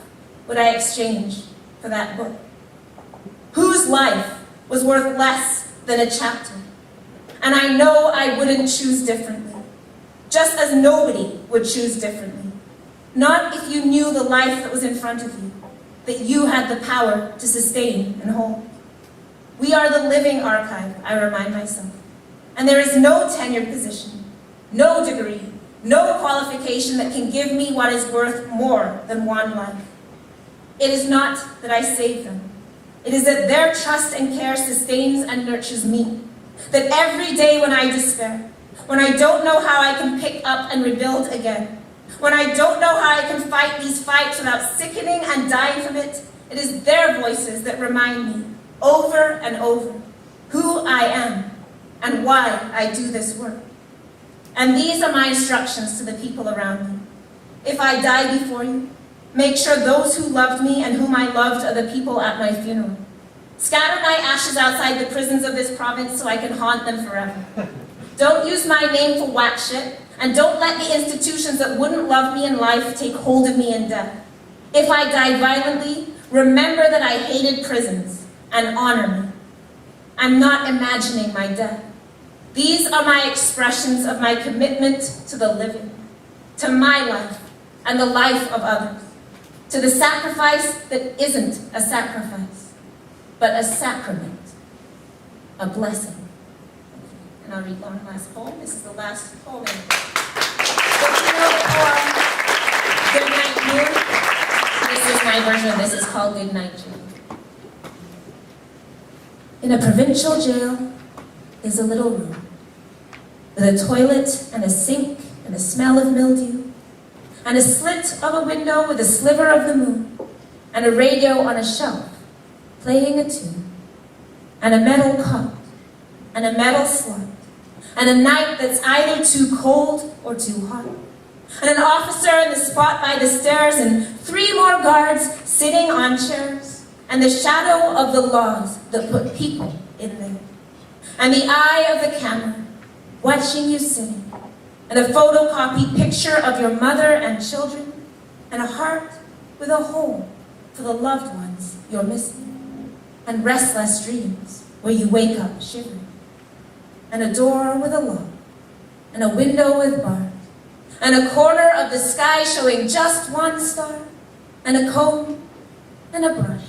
would I exchange for that book? Whose life was worth less than a chapter? And I know I wouldn't choose differently, just as nobody would choose differently. Not if you knew the life that was in front of you, that you had the power to sustain and hold. We are the living archive, I remind myself. And there is no tenured position, no degree, no qualification that can give me what is worth more than one life. It is not that I save them. It is that their trust and care sustains and nurtures me. That every day when I despair, when I don't know how I can pick up and rebuild again, when I don't know how I can fight these fights without sickening and dying from it, it is their voices that remind me, over and over, who I am and why I do this work. And these are my instructions to the people around me. If I die before you, make sure those who loved me and whom I loved are the people at my funeral. Scatter my ashes outside the prisons of this province so I can haunt them forever. Don't use my name for whack shit, and don't let the institutions that wouldn't love me in life take hold of me in death. If I die violently, remember that I hated prisons and honor me. I'm not imagining my death. These are my expressions of my commitment to the living, to my life and the life of others, to the sacrifice that isn't a sacrifice, but a sacrament, a blessing. And I'll read one last poem. This is the last poem. But you know the poem, Good Night Moon? This is my version. This is called Good Night June. In a provincial jail is a little room with a toilet and a sink and a smell of mildew and a slit of a window with a sliver of the moon and a radio on a shelf playing a tune and a metal cot and a metal slot and a night that's either too cold or too hot and an officer in the spot by the stairs and 3 more guards sitting on chairs and the shadow of the laws that put people in there and the eye of the camera watching you sitting and a photocopied picture of your mother and children and a heart with a hole for the loved ones you're missing and restless dreams where you wake up shivering and a door with a lock and a window with bars and a corner of the sky showing just 1 star and a comb and a brush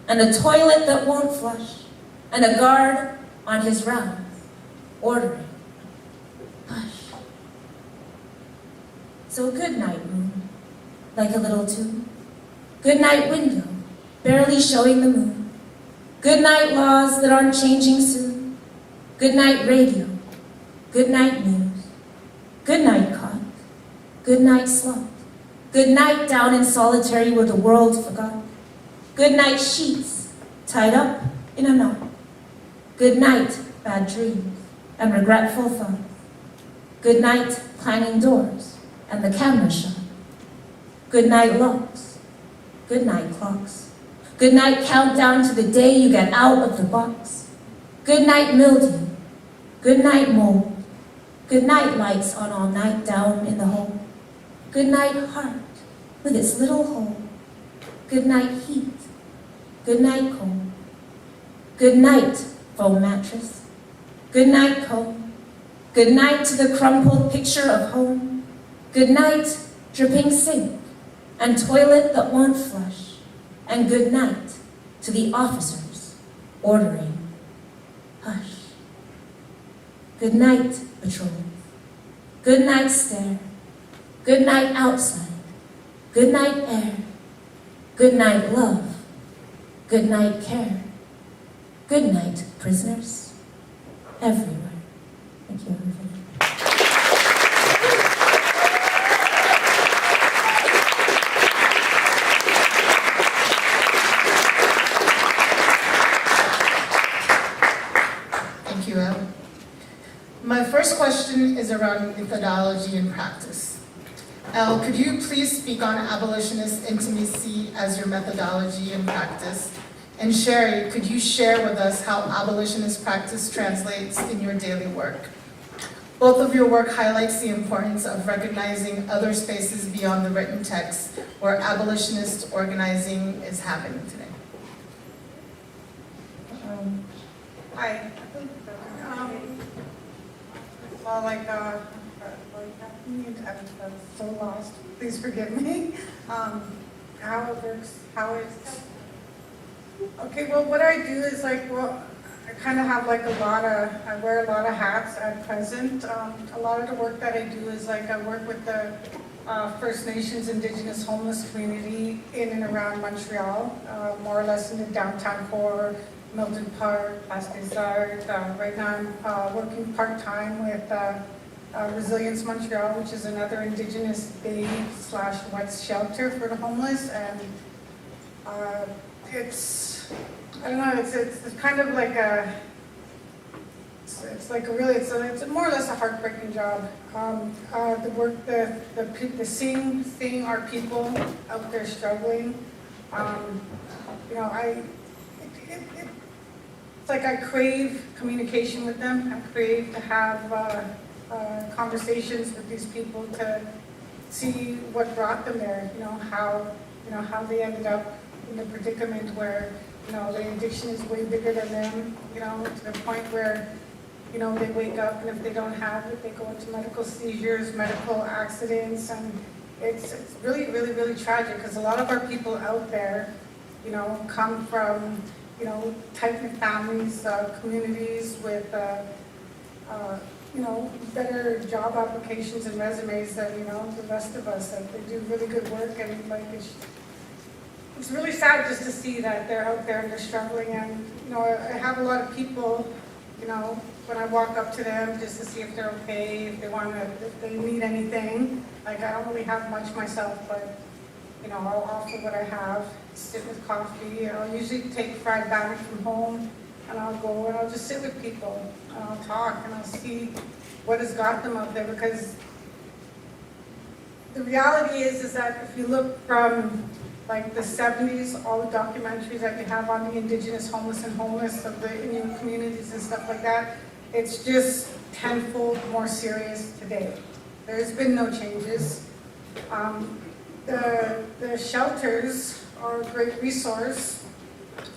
and a toilet that won't flush and a guard on his rounds ordering hush. So good night, moon, like a little tune. Good night, window, barely showing the moon. Good night, laws that aren't changing soon. Good night, radio. Good night, news. Good night, cot. Good night, slot. Good night, down in solitary where the world forgot. Good night, sheets, tied up in a knot. Good night, bad dreams and regretful thoughts. Good night, clanging doors and the camera shot. Good night, locks. Good night, clocks. Good night, countdown to the day you get out of the box. Good night, mildew. Good night, mold. Good night, lights on all night down in the hole. Good night, heart with its little hole. Good night, heat. Good night, cold. Good night, foam mattress. Good night, comb. Good night to the crumpled picture of home. Good night, dripping sink and toilet that won't flush. And good night to the officers ordering hush. Good night, patrol. Good night, stare. Good night, outside. Good night, air. Good night, love. Good night, care. Good night, prisoners. Everywhere. Thank you, everybody. Thank you, Elle. My first question is around methodology and practice. Elle, could you please speak on abolitionist intimacy as your methodology and practice? And Sheri, could you share with us how abolitionist practice translates in your daily work? Both of your work highlights the importance of recognizing other spaces beyond the written text where abolitionist organizing is happening today. Hi. Well, I'm so lost. Please forgive me. How it works, okay, well, what I do is I kind of have I wear a lot of hats at present. A lot of the work that I do is I work with the First Nations Indigenous homeless community in and around Montreal, more or less in the downtown core, Milton Park, Place des Arts. Right now I'm working part-time with Resilience Montreal, which is another Indigenous day/wet shelter for the homeless, and it's kind of like it's more or less a heartbreaking job. The work, the seeing our people out there struggling. It's like I crave communication with them. I crave to have conversations with these people to see what brought them there. How they ended up in the predicament where the addiction is way bigger than them. To the point where they wake up, and if they don't have it, they go into medical seizures, medical accidents, and it's really, really, really tragic, because a lot of our people out there, come from, tight-knit families, communities with, better job applications and resumes than, the rest of us. Like, they do really good work, and like, it's really sad just to see that they're out there and they're struggling. And, I have a lot of people, when I walk up to them just to see if they're okay, if they need anything. Like, I don't really have much myself, but, I'll offer what I have, sit with coffee. I'll usually take fried batter from home, and I'll go and I'll just sit with people, and I'll talk, and I'll see what has got them out there. Because the reality is that if you look from like the 70s, all the documentaries that you have on the Indigenous homeless and homeless of the Indian communities and stuff like that, it's just tenfold more serious today. There's been no changes. The shelters are a great resource,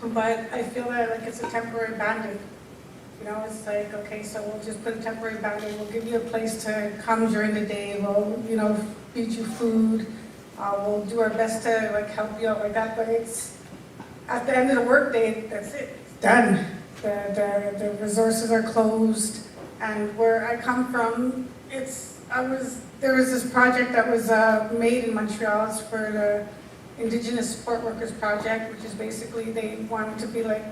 but I feel that like it's a temporary Band-Aid. It's like, okay, so we'll just put a temporary Band-Aid. We'll give you a place to come during the day. We'll, feed you food. We'll do our best to like help you out like that. But it's at the end of the workday, that's it. It's done. The resources are closed. And where I come from, there was this project that was made in Montreal. It's for the Indigenous Support Workers Project, which is basically they wanted to be like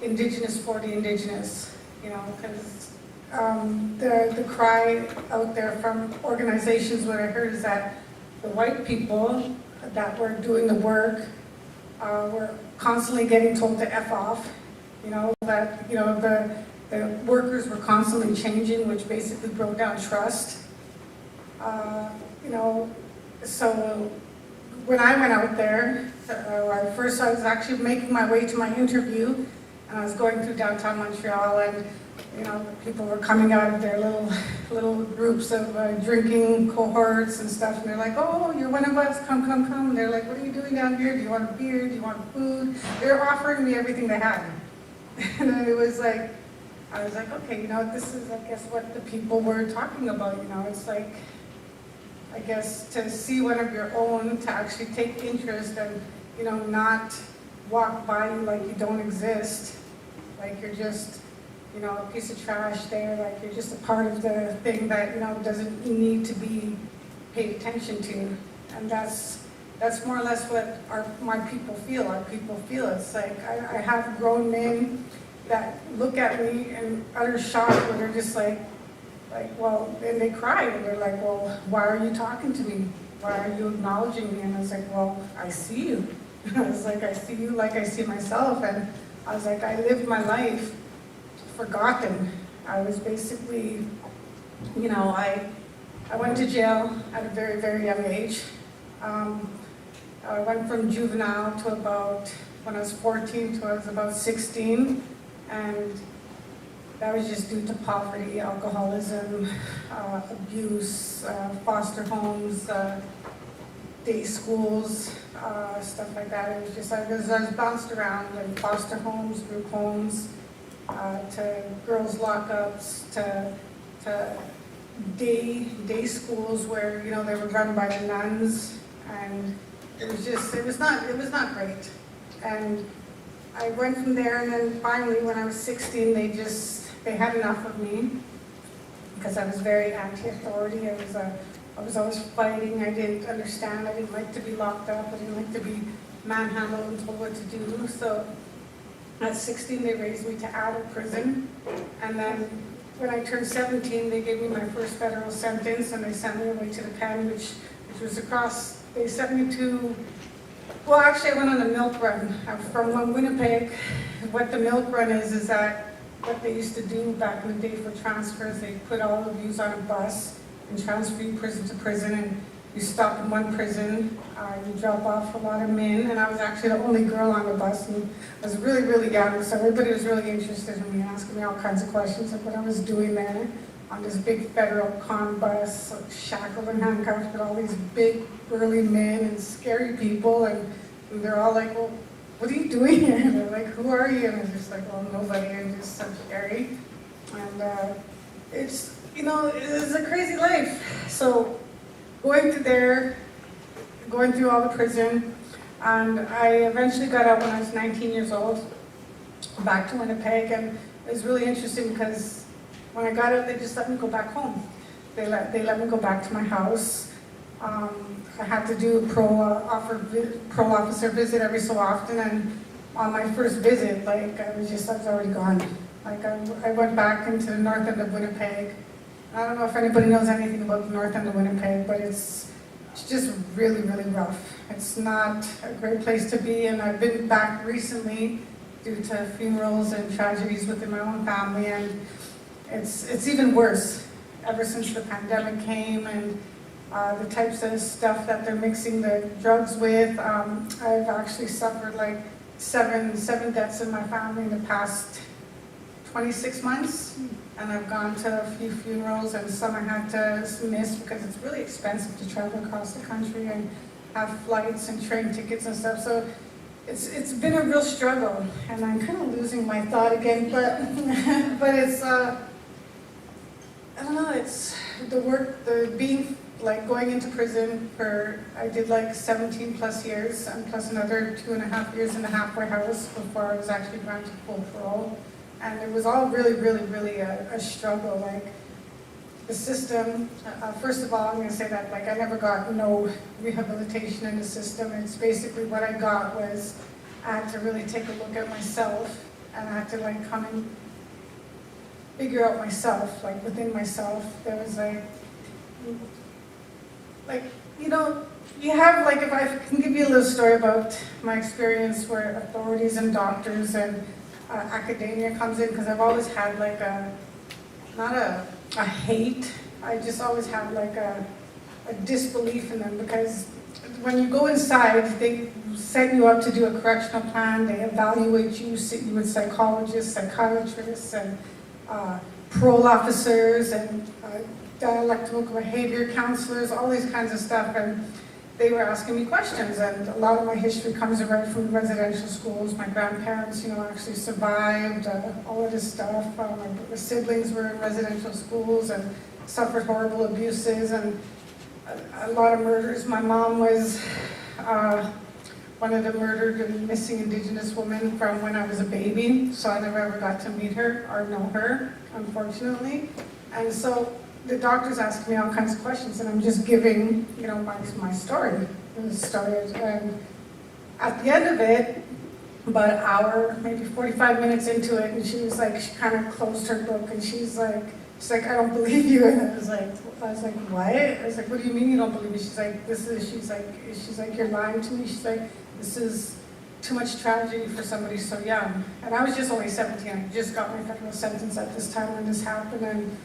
Indigenous for the Indigenous, because the cry out there from organizations, what I heard is that the white people that were doing the work were constantly getting told to F off, that the workers were constantly changing, which basically broke down trust. So when I went out there, I was actually making my way to my interview, and I was going through downtown Montreal, and people were coming out of their little groups of drinking cohorts and stuff, and they're like, "Oh, you're one of us, come." And they're like, "What are you doing down here? Do you want a beer? Do you want food?" They're offering me everything they had. And it was like, I was like, okay, this is, I guess, what the people were talking about, it's like, I guess, to see one of your own, to actually take interest and, not walk by you like you don't exist, like you're just, a piece of trash there, like you're just a part of the thing that, doesn't need to be paid attention to. And that's more or less what my people feel. Our people feel. It's like, I have grown men that look at me in utter shock, where they're just like, well, and they cry, and they're like, well, why are you talking to me? Why are you acknowledging me? And I was like, well, I see you. I was like, I see you like I see myself. And I was like, I lived my life forgotten. I was basically, I went to jail at a very, very young age. I went from juvenile to about, when I was 14 to I was about 16. And that was just due to poverty, alcoholism, abuse, foster homes, day schools, stuff like that. It was just, I was bounced around in foster homes, group homes, to girls' lockups, to day schools where, they were run by the nuns. And it was not great. And I went from there, and then finally, when I was 16, they had enough of me, because I was very anti-authority. I was always fighting. I didn't understand. I didn't like to be locked up. I didn't like to be manhandled and told what to do. So at 16, they raised me to adult prison. And then when I turned 17, they gave me my first federal sentence, and they sent me away to the pen, which was across. They sent me to. Well, actually, I went on a milk run. I'm from Winnipeg. What the milk run is that what they used to do back in the day for transfers, they put all of you on a bus and transfer you prison to prison, and you stop in one prison, you drop off a lot of men, and I was actually the only girl on the bus, and I was really, really young, so everybody was really interested in me, asking me all kinds of questions of what I was doing there on this big federal con bus, shackled and handcuffed with all these big, burly men and scary people, and they're all like, well, what are you doing here? And they're like, who are you? And I was just like, well, nobody, I'm just so scary. And it's, it's a crazy life. So going through there, going through all the prison, and I eventually got out when I was 19 years old, back to Winnipeg, and it was really interesting because when I got out, they just let me go back home. They let me go back to my house. I had to do a pro officer visit every so often, and on my first visit, like I was already gone. Like I went back into the north end of Winnipeg. I don't know if anybody knows anything about the north end of Winnipeg, but it's just really, really rough. It's not a great place to be, and I've been back recently due to funerals and tragedies within my own family, and it's even worse ever since the pandemic came and the types of stuff that they're mixing the drugs with. I've actually suffered like seven deaths in my family in the past 26 months, and I've gone to a few funerals, and some I had to miss because it's really expensive to travel across the country and have flights and train tickets and stuff. So it's been a real struggle, and I'm kind of losing my thought again, but but it's I don't know, it's the work, the being, like going into prison for, I did like 17 plus years, and plus another 2.5 years in the halfway house before I was actually granted full parole. And it was all really, really, really a struggle. Like the system, first of all, I'm going to say that like I never got no rehabilitation in the system. It's basically what I got was I had to really take a look at myself, and I had to like come and figure out myself, like within myself. There was like, you have like, if I can give you a little story about my experience where authorities and doctors and academia comes in, because I've always had like not a hate, I just always have like a disbelief in them, because when you go inside, they set you up to do a correctional plan, they evaluate you, sit you with psychologists, psychiatrists, and parole officers, and dialectical behavior counselors, all these kinds of stuff, and they were asking me questions, and a lot of my history comes right from residential schools. My grandparents, actually survived all of this stuff. My siblings were in residential schools and suffered horrible abuses and a lot of murders. My mom was one of the murdered and missing Indigenous women from when I was a baby, so I never ever got to meet her or know her, unfortunately. And so the doctors asked me all kinds of questions, and I'm just giving, my story. It started, and at the end of it, about an hour, maybe 45 minutes into it, and she was like, she kind of closed her book, and she's like, I don't believe you. And I was like, what? I was like, what do you mean you don't believe me? She's like, you're lying to me. She's like, this is too much tragedy for somebody so young. And I was just only 17. I just got my federal sentence at this time when this happened, and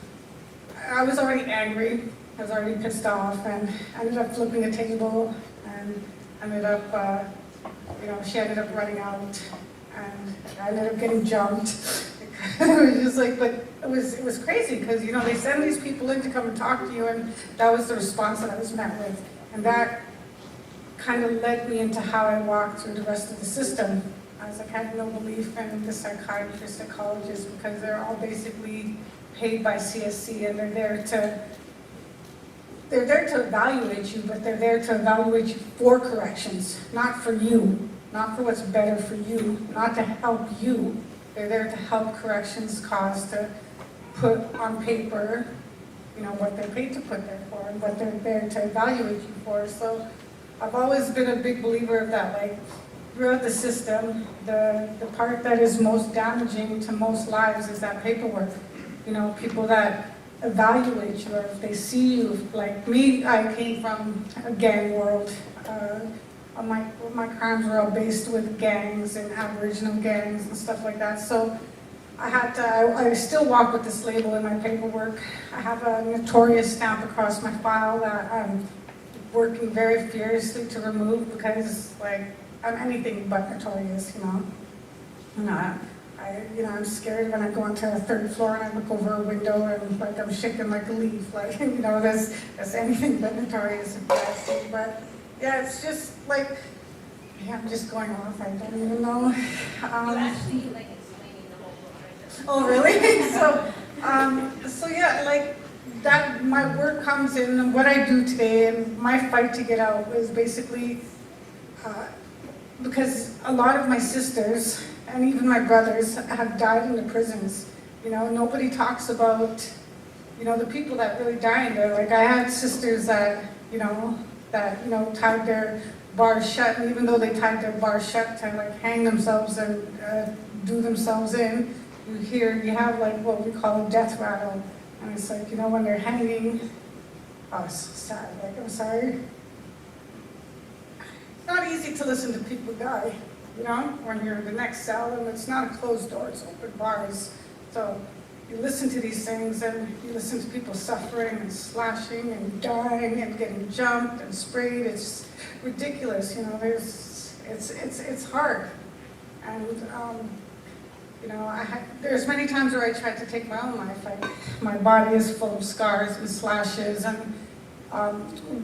I was already angry. I was already pissed off, and I ended up flipping a table, and ended up, she ended up running out, and I ended up getting jumped. It was just like, but it was crazy, because they send these people in to come and talk to you, and that was the response that I was met with, and that kind of led me into how I walked through the rest of the system. I was like, I had no belief in the psychiatrists, psychologists, because they're all basically paid by CSC, and they're there to evaluate you, but they're there to evaluate you for corrections, not for you, not for what's better for you, not to help you. They're there to help corrections cause, to put on paper, what they're paid to put there for, and what they're there to evaluate you for. So I've always been a big believer of that. Like, throughout the system, the part that is most damaging to most lives is that paperwork. People that evaluate you, or if they see you, like me, I came from a gang world. My crimes were all based with gangs and Aboriginal gangs and stuff like that. So I still walk with this label in my paperwork. I have a notorious stamp across my file that I'm working very furiously to remove, because like I'm anything but notorious, I'm scared when I go onto a third floor and I look over a window and like I'm shaking like a leaf, like that's anything but notorious and nasty. But yeah, it's just like, I'm just going off. I don't even know. You actually like explaining the whole book right there. Oh really? So So yeah, like that, my work comes in, and what I do today, and my fight to get out is basically because a lot of my sisters and even my brothers have died in the prisons. You know, nobody talks about, you know, the people that really die in there. Like I had sisters that, tied their bars shut, and even though they tied their bars shut to like hang themselves and do themselves in, you have like what we call a death rattle. And it's like, you know, when they're hanging, oh, it's so sad, like, I'm sorry. It's not easy to listen to people die, you know, when you're in the next cell, and it's not a closed door, it's open bars. So you listen to these things, and you listen to people suffering and slashing and dying and getting jumped and sprayed. It's ridiculous, you know, it's hard. And, you know, there's many times where I tried to take my own life. My body is full of scars and slashes, and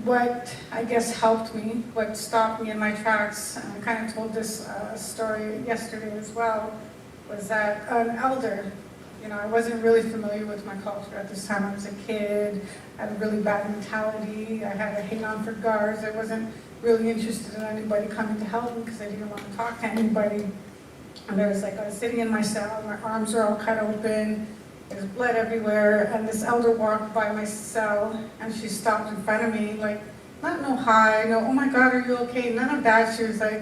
what I guess helped me, what stopped me in my tracks, and I kind of told this story yesterday as well, was that an elder, you know, I wasn't really familiar with my culture at this time. I was a kid, I had a really bad mentality, I had a hang on for guards, I wasn't really interested in anybody coming to help me because I didn't want to talk to anybody. And I was sitting in my cell, my arms were all cut open, there's blood everywhere, and this elder walked by my cell, and she stopped in front of me, like, not no hi, no, oh my God, are you okay? None of that. She was like,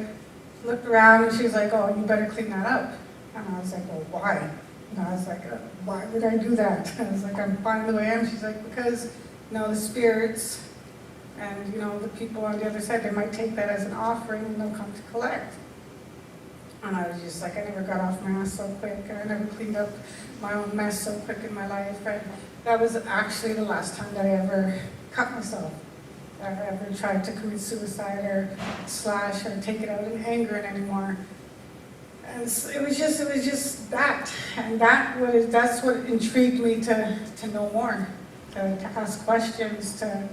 looked around, and she was like, oh, you better clean that up. And I was like, well, why? And I was like, why would I do that? I was like, I'm fine the way I am. She's like, because, you know, the spirits and, you know, the people on the other side, they might take that as an offering and they'll come to collect. And I was just like, I never got off my ass so quick, and I never cleaned up my own mess so quick in my life. And that was actually the last time that I ever cut myself. I ever tried to commit suicide or slash or take it out in anger anymore. And so it was just that. And that's what intrigued me to know more, to ask questions, to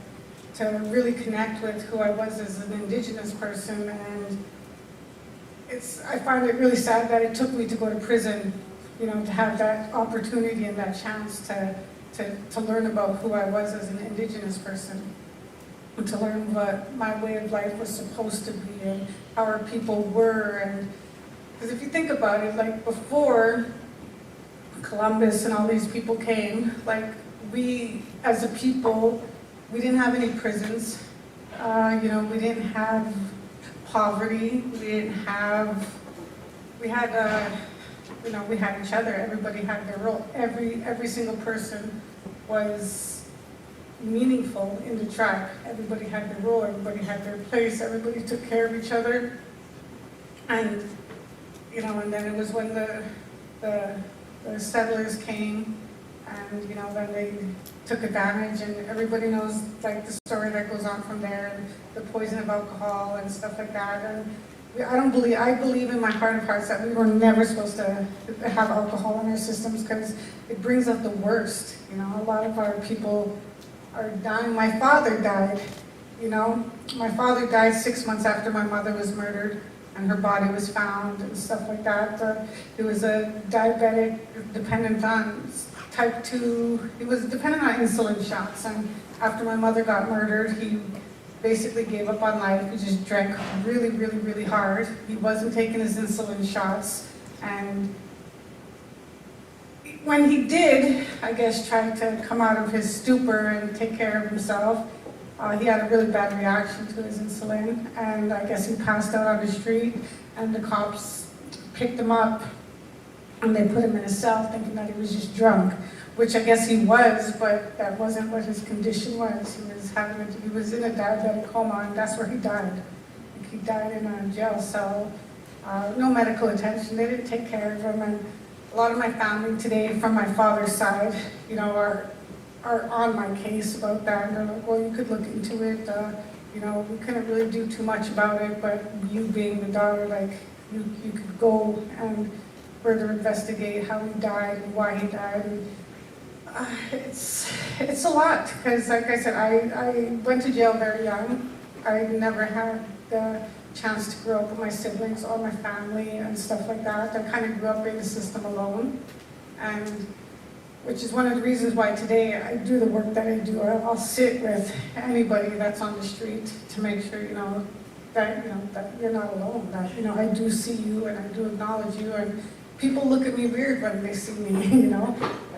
really connect with who I was as an Indigenous person. And I find it really sad that it took me to go to prison, you know, to have that opportunity and that chance to learn about who I was as an Indigenous person, and to learn what my way of life was supposed to be and how our people were. And because if you think about it, like before Columbus and all these people came, like we as a people, we didn't have any prisons, you know, we didn't have poverty, we had each other, everybody had their role, every single person was meaningful in the tribe, everybody had their role, everybody had their place, everybody took care of each other. And, you know, and then it was when the settlers came, and, you know, then they took advantage, and everybody knows, like, the story that goes on from there, and the poison of alcohol and stuff like that. And I believe in my heart of hearts that we were never supposed to have alcohol in our systems, because it brings out the worst. You know, a lot of our people are dying. My father died, you know. My father died 6 months after my mother was murdered, and her body was found and stuff like that. He was a diabetic, dependent on type 2, he was dependent on insulin shots, and after my mother got murdered, he basically gave up on life. He just drank really, really, really hard. He wasn't taking his insulin shots, and when he did, I guess, try to come out of his stupor and take care of himself, he had a really bad reaction to his insulin, and I guess he passed out on the street, and the cops picked him up, and they put him in a cell thinking that he was just drunk, which I guess he was, but that wasn't what his condition was. He was in a diabetic coma, and that's where he died. He died in a jail cell, no medical attention. They didn't take care of him, and a lot of my family today, from my father's side, you know, are on my case about that. And they're like, well, you could look into it. You know, we couldn't really do too much about it, but you being the daughter, like, you could go and further investigate how he died and why he died. And, it's a lot, because like I said, I went to jail very young. I never had the chance to grow up with my siblings or my family and stuff like that. I kind of grew up in the system alone. And which is one of the reasons why today I do the work that I do. I'll sit with anybody that's on the street to make sure, that you're not alone, that, I do see you and I do acknowledge you, and people look at me weird when they see me,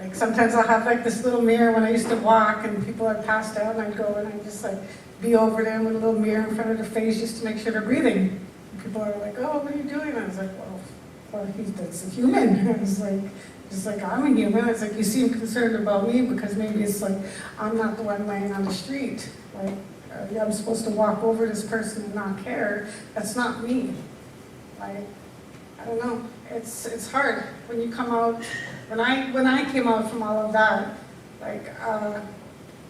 Like sometimes I'll have like this little mirror when I used to walk and people are passed out, and I'd go and I'd just like be over them with a little mirror in front of their face just to make sure they're breathing. And people are like, oh, what are you doing? And I was like, well, that's a human. I was like, just like I'm a human. It's like you seem concerned about me because maybe it's like I'm not the one laying on the street. Like I'm supposed to walk over this person and not care. That's not me. Like I don't know. It's hard when you come out. When I came out from all of that, like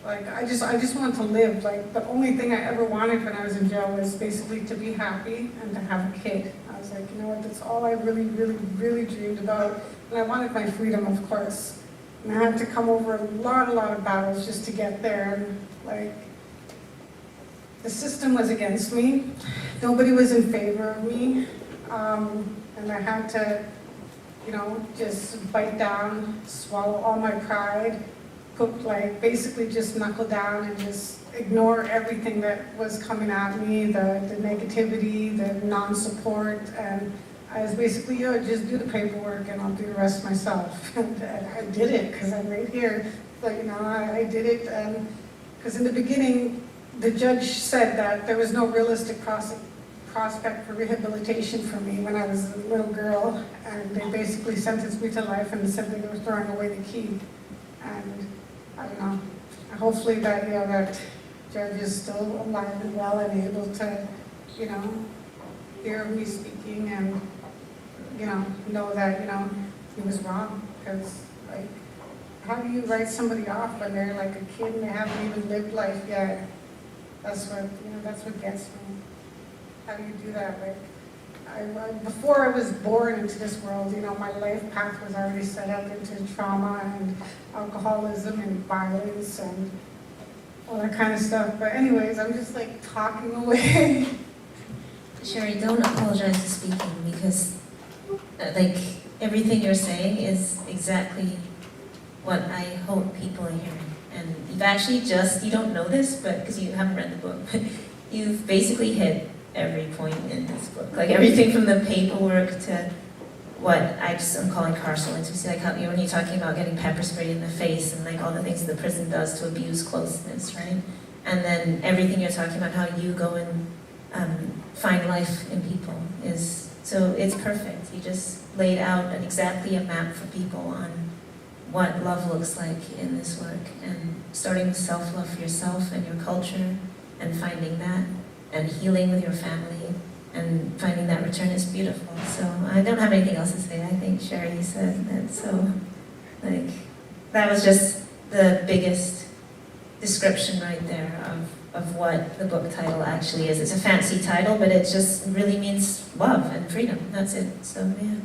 I just wanted to live. Like the only thing I ever wanted when I was in jail was basically to be happy and to have a kid. I was like, that's all I really, really, really dreamed about. And I wanted my freedom, of course. And I had to come over a lot of battles just to get there. And like, the system was against me. Nobody was in favor of me. And I had to, just bite down, swallow all my pride, basically just knuckle down and just ignore everything that was coming at me, the negativity, the non-support, and I was basically, just do the paperwork and I'll do the rest myself. And I did it because I'm right here. But, I did it because in the beginning, the judge said that there was no realistic prospect for rehabilitation for me when I was a little girl, and they basically sentenced me to life and said they were throwing away the key. And I don't know, hopefully that, that judge is still alive and well and able to, hear me speaking and, know that, he was wrong. Because, like, how do you write somebody off when they're like a kid and they haven't even lived life yet? That's what gets me. How do you do that? Like, before I was born into this world, my life path was already set up into trauma and alcoholism and violence and all that kind of stuff. But anyways, I'm just like talking away. Sheri, don't apologize for speaking because, everything you're saying is exactly what I hope people are hearing. And you've actually you don't know this, but because you haven't read the book, but you've basically hit every point in this book. Like everything from the paperwork to what I'm calling carceral intimacy, like how, when you're talking about getting pepper sprayed in the face and like all the things the prison does to abuse closeness, right? And then everything you're talking about, how you go and find life in people so it's perfect. You just laid out exactly a map for people on what love looks like in this work, and starting with self-love for yourself and your culture and finding that, and healing with your family and finding that return is beautiful. So I don't have anything else to say. I think Sheri said that. So that was just the biggest description right there of what the book title actually is. It's a fancy title, but it just really means love and freedom. That's it. So yeah.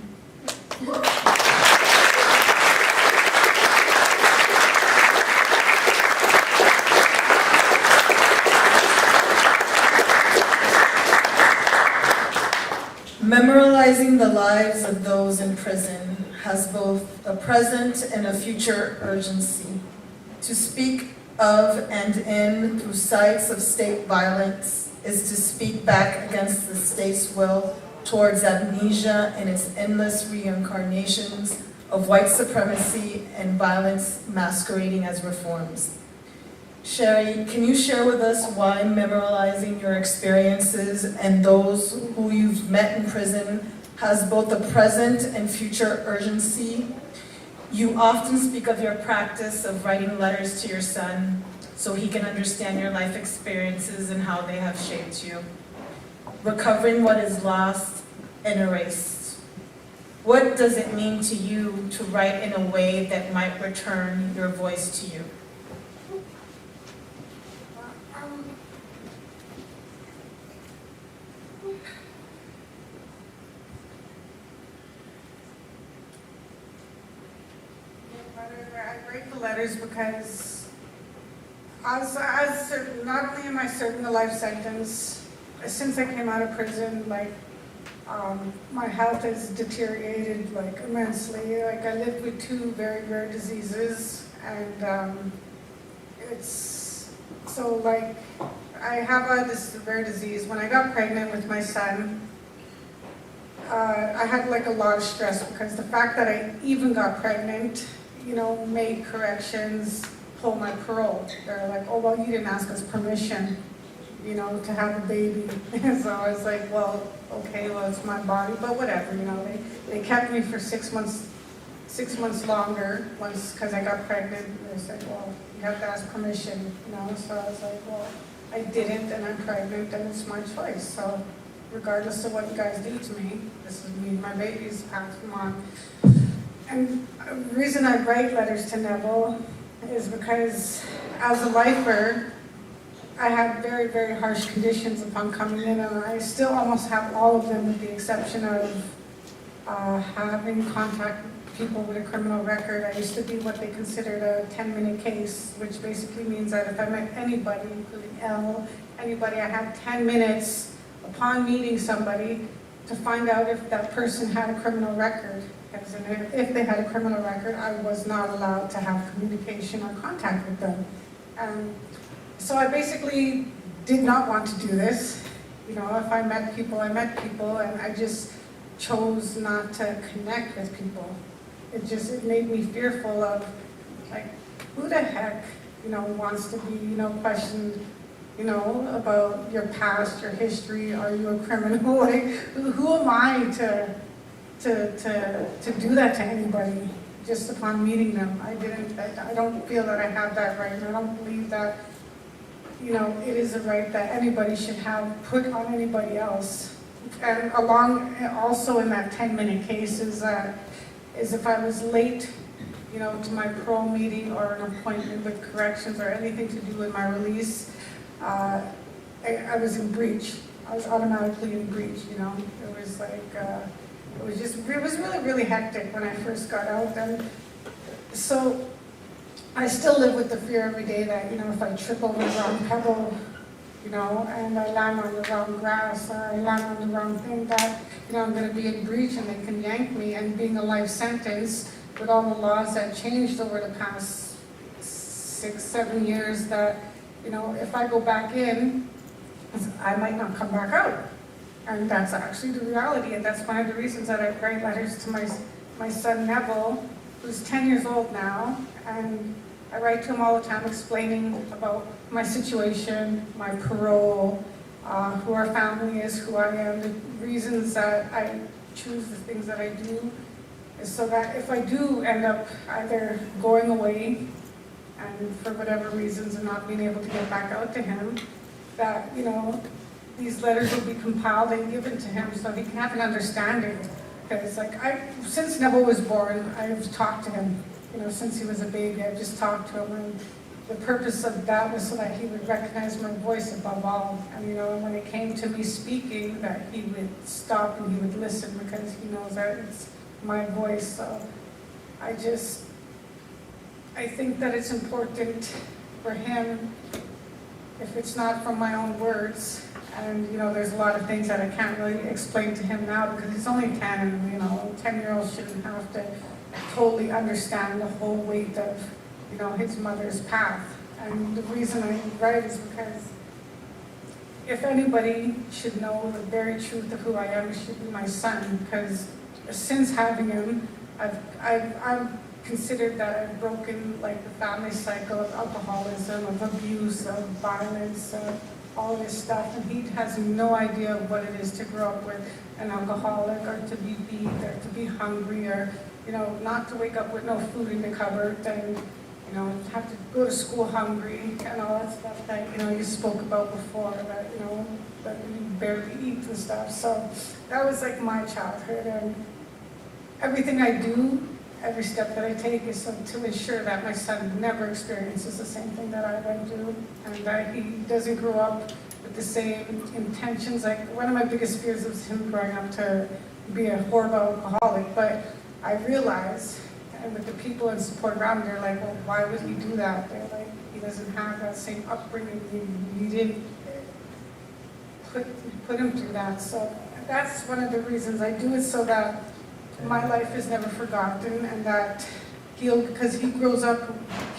Memorializing the lives of those in prison has both a present and a future urgency. To speak of and in through sites of state violence is to speak back against the state's will towards amnesia and its endless reincarnations of white supremacy and violence masquerading as reforms. Sheri, can you share with us why memorializing your experiences and those who you've met in prison has both a present and future urgency? You often speak of your practice of writing letters to your son so he can understand your life experiences and how they have shaped you. Recovering what is lost and erased. What does it mean to you to write in a way that might return your voice to you? I write the letters because not only am I serving a life sentence, since I came out of prison, My health has deteriorated like immensely. Like I live with two very rare diseases, and it's so like I have this rare disease. When I got pregnant with my son, I had like a lot of stress because the fact that I even got pregnant, you know, made corrections, pull my parole. They're like, oh, well, you didn't ask us permission, you know, to have a baby. So I was like, well, okay, well, it's my body, but whatever, you know. They kept me for 6 months longer once because I got pregnant. They said, well, you have to ask permission, you know. So I was like, well, I didn't, and I'm pregnant, and it's my choice. So regardless of what you guys do to me, this is me, my baby's passed them on. And the reason I write letters to Neville is because as a lifer, I had very, very harsh conditions upon coming in, and I still almost have all of them with the exception of having contact with people with a criminal record. I used to be what they considered a 10-minute case, which basically means that if I met anybody, including Elle, anybody, I had 10 minutes upon meeting somebody to find out if that person had a criminal record. Because if they had a criminal record, I was not allowed to have communication or contact with them. So I basically did not want to do this. You know, if I met people, and I just chose not to connect with people. It made me fearful of, like, who the heck, you know, wants to be, you know, questioned, you know, about your past, your history, are you a criminal? Like, who am I to do that to anybody just upon meeting them? I don't feel that I have that right, and I don't believe that, you know, it is a right that anybody should have put on anybody else. And also in that 10-minute case is if I was late, you know, to my parole meeting or an appointment with corrections or anything to do with my release, I was in breach. I was automatically in breach, you know. It was like, it was really, really hectic when I first got out. And so I still live with the fear every day that, you know, if I trip over the wrong pebble, you know, and I land on the wrong grass or I land on the wrong thing, that, you know, I'm going to be in breach and they can yank me. And being a life sentence with all the laws that changed over the past 6-7 years, that, you know, if I go back in, I might not come back out. And that's actually the reality, and that's one of the reasons that I write letters to my son Neville, who's 10 years old now, and I write to him all the time explaining about my situation, my parole, who our family is, who I am, the reasons that I choose the things that I do, is so that if I do end up either going away and for whatever reasons and not being able to get back out to him, that, you know, these letters will be compiled and given to him so he can have an understanding. Because like since Neville was born, I've talked to him. You know, since he was a baby, I've just talked to him, and the purpose of that was so that he would recognize my voice above all. And you know, when it came to me speaking, that he would stop and he would listen because he knows that it's my voice. So I think that it's important for him, if it's not from my own words. And, you know, there's a lot of things that I can't really explain to him now because he's only 10, and, you know, 10-year-olds shouldn't have to totally understand the whole weight of, you know, his mother's path. And the reason I write is because if anybody should know the very truth of who I am, it should be my son. Because since having him, I've considered that I've broken, like, the family cycle of alcoholism, of abuse, of violence, all this stuff, and he has no idea of what it is to grow up with an alcoholic, or to be beat, or to be hungry, or, you know, not to wake up with no food in the cupboard, and, you know, have to go to school hungry, and all that stuff that, you know, you spoke about before, that, you know, that you barely eat and stuff. So that was like my childhood, and everything I do, every step that I take is to ensure that my son never experiences the same thing that I went through, and that he doesn't grow up with the same intentions. Like, one of my biggest fears was him growing up to be a horrible alcoholic, but I realized, and with the people in support around me, they're like, well, why would he do that? They're like, he doesn't have that same upbringing. You didn't put him through that. So that's one of the reasons I do it, so that my life is never forgotten, and that because he grows up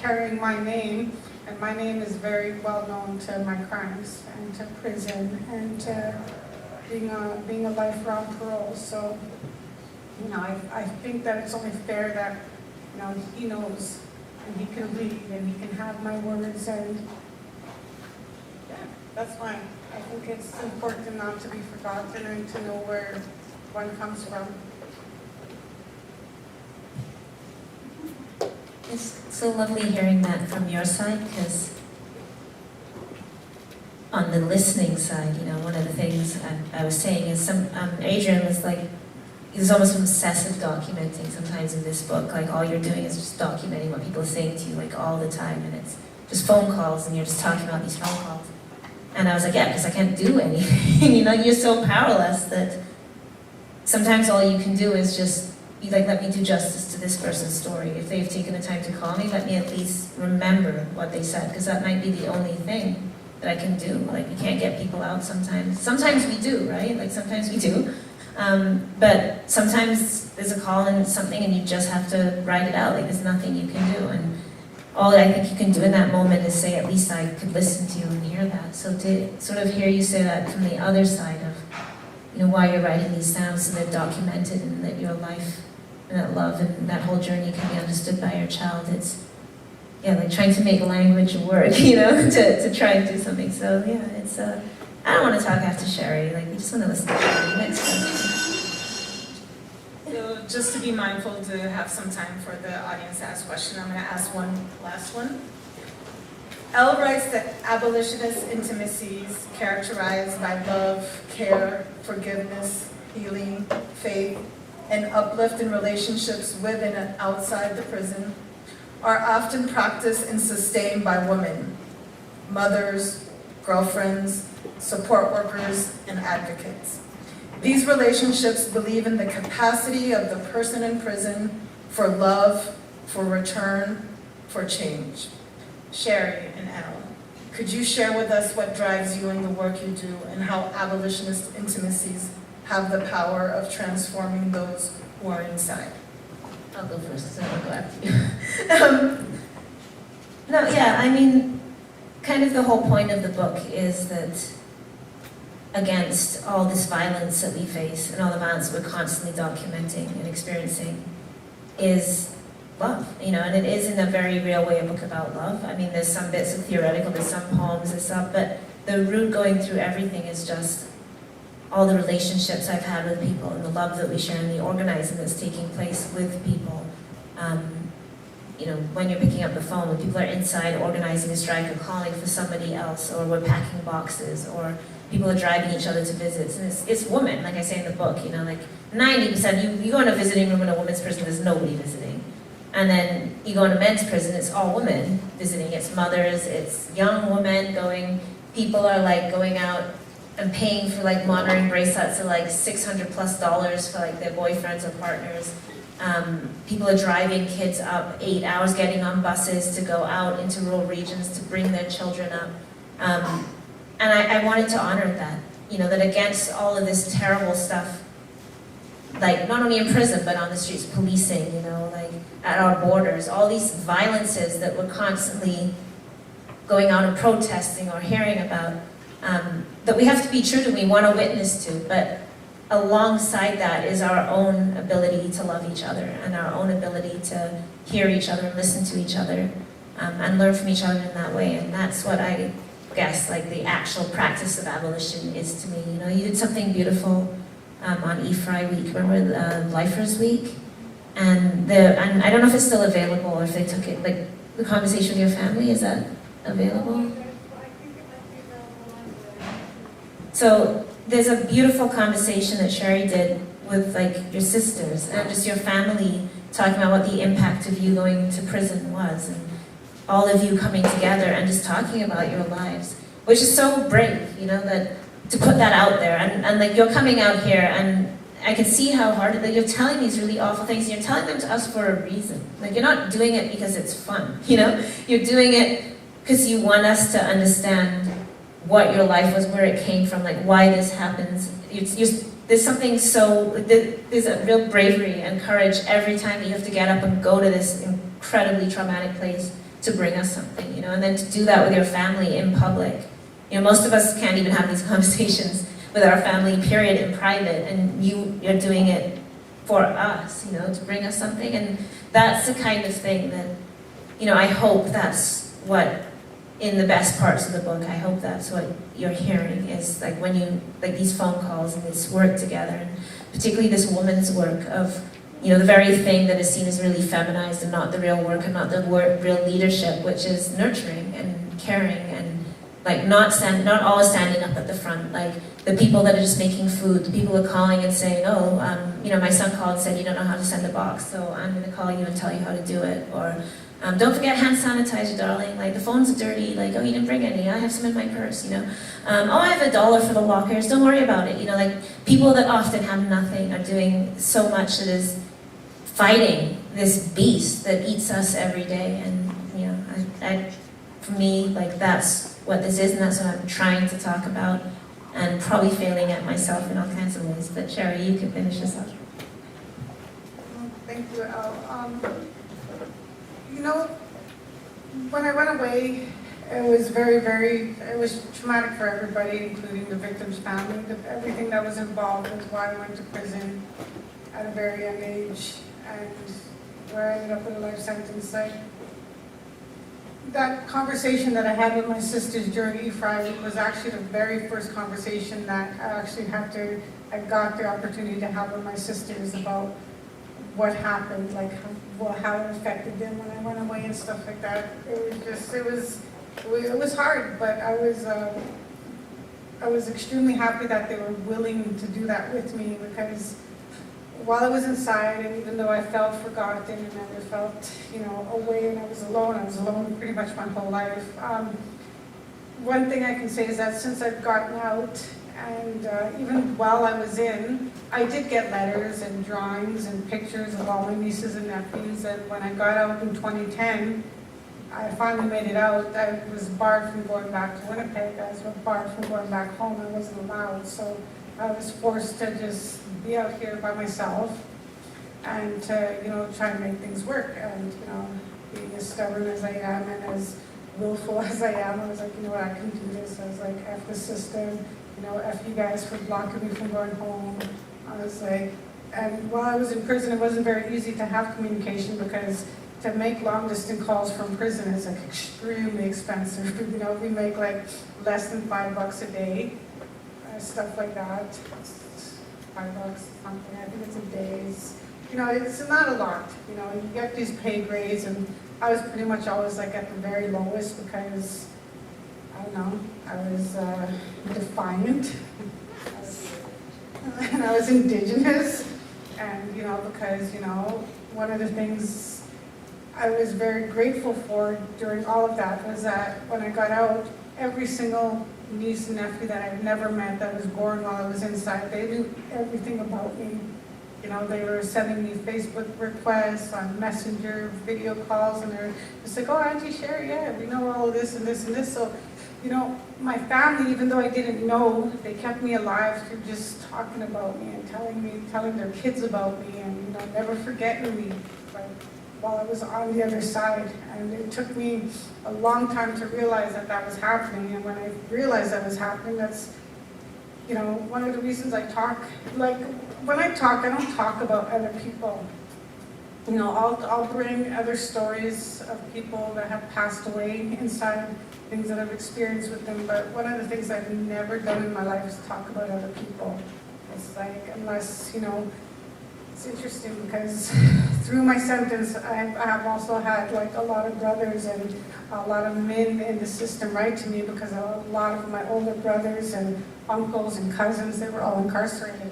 carrying my name, and my name is very well known to my crimes and to prison and to being a life round parole. So, I think that it's only fair that, he knows and he can read and he can have my words, and yeah, that's fine. I think it's important not to be forgotten and to know where one comes from. It's so lovely hearing that from your side, because on the listening side, one of the things I was saying is Adrian was like, he's almost obsessive documenting sometimes in this book. Like all you're doing is just documenting what people are saying to you like all the time, and it's just phone calls and you're just talking about these phone calls. And I was like, yeah, because I can't do anything. You're so powerless that sometimes all you can do is just be like, let me do justice to this person's story. If they've taken the time to call me, let me at least remember what they said, because that might be the only thing that I can do. Like, we can't get people out sometimes. Sometimes we do, right? Like, sometimes we do. But sometimes there's a call and something and you just have to write it out. Like, there's nothing you can do. And all I think you can do in that moment is say, at least I could listen to you and hear that. So to sort of hear you say that from the other side of, why you're writing these down so they're documented, and that your life and that love and that whole journey can be understood by your child. It's, like trying to make language work, to try and do something. So yeah, it's, I don't want to talk after Sheri, like we just want to listen to Sheri. Next question. So just to be mindful to have some time for the audience to ask questions, I'm going to ask one last one. Elle writes that abolitionist intimacies characterized by love, care, forgiveness, healing, faith, and uplift in relationships within and outside the prison are often practiced and sustained by women, mothers, girlfriends, support workers, and advocates. These relationships believe in the capacity of the person in prison for love, for return, for change. Sheri and Elle, could you share with us what drives you in the work you do and how abolitionist intimacies have the power of transforming those who are inside? I'll go first, because I want to go after you. Kind of the whole point of the book is that against all this violence that we face and all the violence we're constantly documenting and experiencing is love, and it is in a very real way a book about love. There's some bits of theoretical, there's some poems and stuff, but the root going through everything is just all the relationships I've had with people and the love that we share and the organizing that's taking place with people. When you're picking up the phone, when people are inside organizing a strike or calling for somebody else, or we're packing boxes, or people are driving each other to visits. And it's women, like I say in the book, like 90%, you go in a visiting room in a women's prison, there's nobody visiting. And then you go in a men's prison, it's all women visiting. It's mothers, it's young women going, people are like going out and paying for like monitoring bracelets of like $600+ for like their boyfriends or partners. People are driving kids up 8 hours, getting on buses to go out into rural regions to bring their children up. And I wanted to honor that, that against all of this terrible stuff, like not only in prison, but on the streets, policing, like at our borders, all these violences that we're constantly going out and protesting or hearing about, that we have to be true to, we want to witness to, but alongside that is our own ability to love each other and our own ability to hear each other and listen to each other, and learn from each other in that way. And that's what I guess like the actual practice of abolition is to me. You did something beautiful on E-Fry Week, remember Lifers Week? And I don't know if it's still available or if they took it, like the conversation with your family, is that available? So there's a beautiful conversation that Sheri did with like your sisters and just your family, talking about what the impact of you going to prison was, and all of you coming together and just talking about your lives, which is so brave, that to put that out there, and like you're coming out here and I can see how hard it is. You're telling these really awful things, and you're telling them to us for a reason. Like, you're not doing it because it's fun, You're doing it because you want us to understand what your life was, where it came from, like why this happens. You're there's something there's a real bravery and courage every time that you have to get up and go to this incredibly traumatic place to bring us something, you know, and then to do that with your family in public. You know, most of us can't even have these conversations with our family, period, in private, and you're doing it for us, you know, to bring us something, and that's the kind of thing that, you know, I hope that's what, in the best parts of the book, I hope that's what you're hearing, is like when you, like these phone calls and this work together, and particularly this woman's work of, you know, the very thing that is seen as really feminized and not the real work and not the real leadership, which is nurturing and caring and like not always standing up at the front, like the people that are just making food, the people who are calling and saying, oh, you know, my son called and said, you don't know how to send a box, so I'm going to call you and tell you how to do it, or don't forget hand sanitizer, darling, like the phones are dirty, like, oh, you didn't bring any, I have some in my purse, you know. Oh, I have $1 for the lockers, don't worry about it, you know, like people that often have nothing are doing so much that is fighting this beast that eats us every day, and, you know, for me, like that's what this is, and that's what I'm trying to talk about, and probably failing at myself in all kinds of ways, but Sheri, you can finish this up. Thank you, Elle. You know, when I went away, it was it was traumatic for everybody, including the victim's family. Everything that was involved is why I went to prison at a very young age, and where I ended up with a life sentence. That conversation that I had with my sisters during EFRI was actually the very first conversation that I got the opportunity to have with my sisters about what happened, like how it affected them when I went away and stuff like that. It was hard, but I was extremely happy that they were willing to do that with me, because while I was inside, and even though I felt forgotten and I felt, you know, away and I was alone pretty much my whole life. One thing I can say is that since I've gotten out, and even while I was in, I did get letters and drawings and pictures of all my nieces and nephews, and when I got out in 2010, I finally made it out. I was barred from going back to Winnipeg. I was barred from going back home. I wasn't allowed, so I was forced to just be out here by myself and to, you know, try and make things work. And, you know, being as stubborn as I am and as willful as I am, I was like, you know what, I can do this. I was like, F the system, you know, F you guys for blocking me from going home. I was like, and while I was in prison, it wasn't very easy to have communication, because to make long distance calls from prison is like extremely expensive. You know, we make like less than $5 a day. Stuff like that, $5 something, I think it's a day's, you know, it's not a lot, you know, you get these pay grades, and I was pretty much always like at the very lowest, because, I don't know, I was defiant, and I was indigenous, and, you know, because, you know, one of the things I was very grateful for during all of that was that when I got out, every single niece and nephew that I've never met that was born while I was inside, they knew everything about me. You know, they were sending me Facebook requests on Messenger, video calls, and they're just like, oh, Auntie Sheri, yeah, we know all of this and this and this. So, you know, my family, even though I didn't know, they kept me alive through just talking about me and telling their kids about me, and, you know, never forgetting me. Like, while I was on the other side, and it took me a long time to realize that that was happening, and when I realized that was happening, that's, you know, one of the reasons I talk, like, when I talk, I don't talk about other people. You know, I'll bring other stories of people that have passed away inside, things that I've experienced with them, but one of the things I've never done in my life is talk about other people. It's like, unless, you know, it's interesting because through my sentence, I have also had like a lot of brothers and a lot of men in the system write to me, because a lot of my older brothers and uncles and cousins, they were all incarcerated.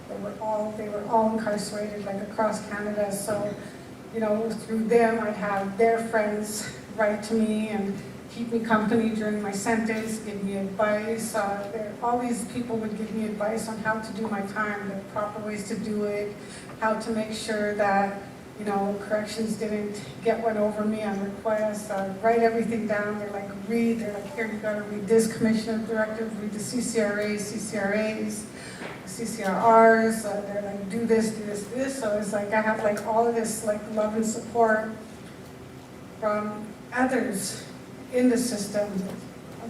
They were all incarcerated, like across Canada. So, you know, through them, I'd have their friends write to me and keep me company during my sentence, give me advice. All these people would give me advice on how to do my time, the proper ways to do it, how to make sure that, you know, corrections didn't get one over me on request. Write everything down. They're like, read. They're like, here, you got to read this commissioner directive, read the CCRAs. CCRRs, they're like, do this, do this, do this. So it's like I have like all of this like love and support from others in the system.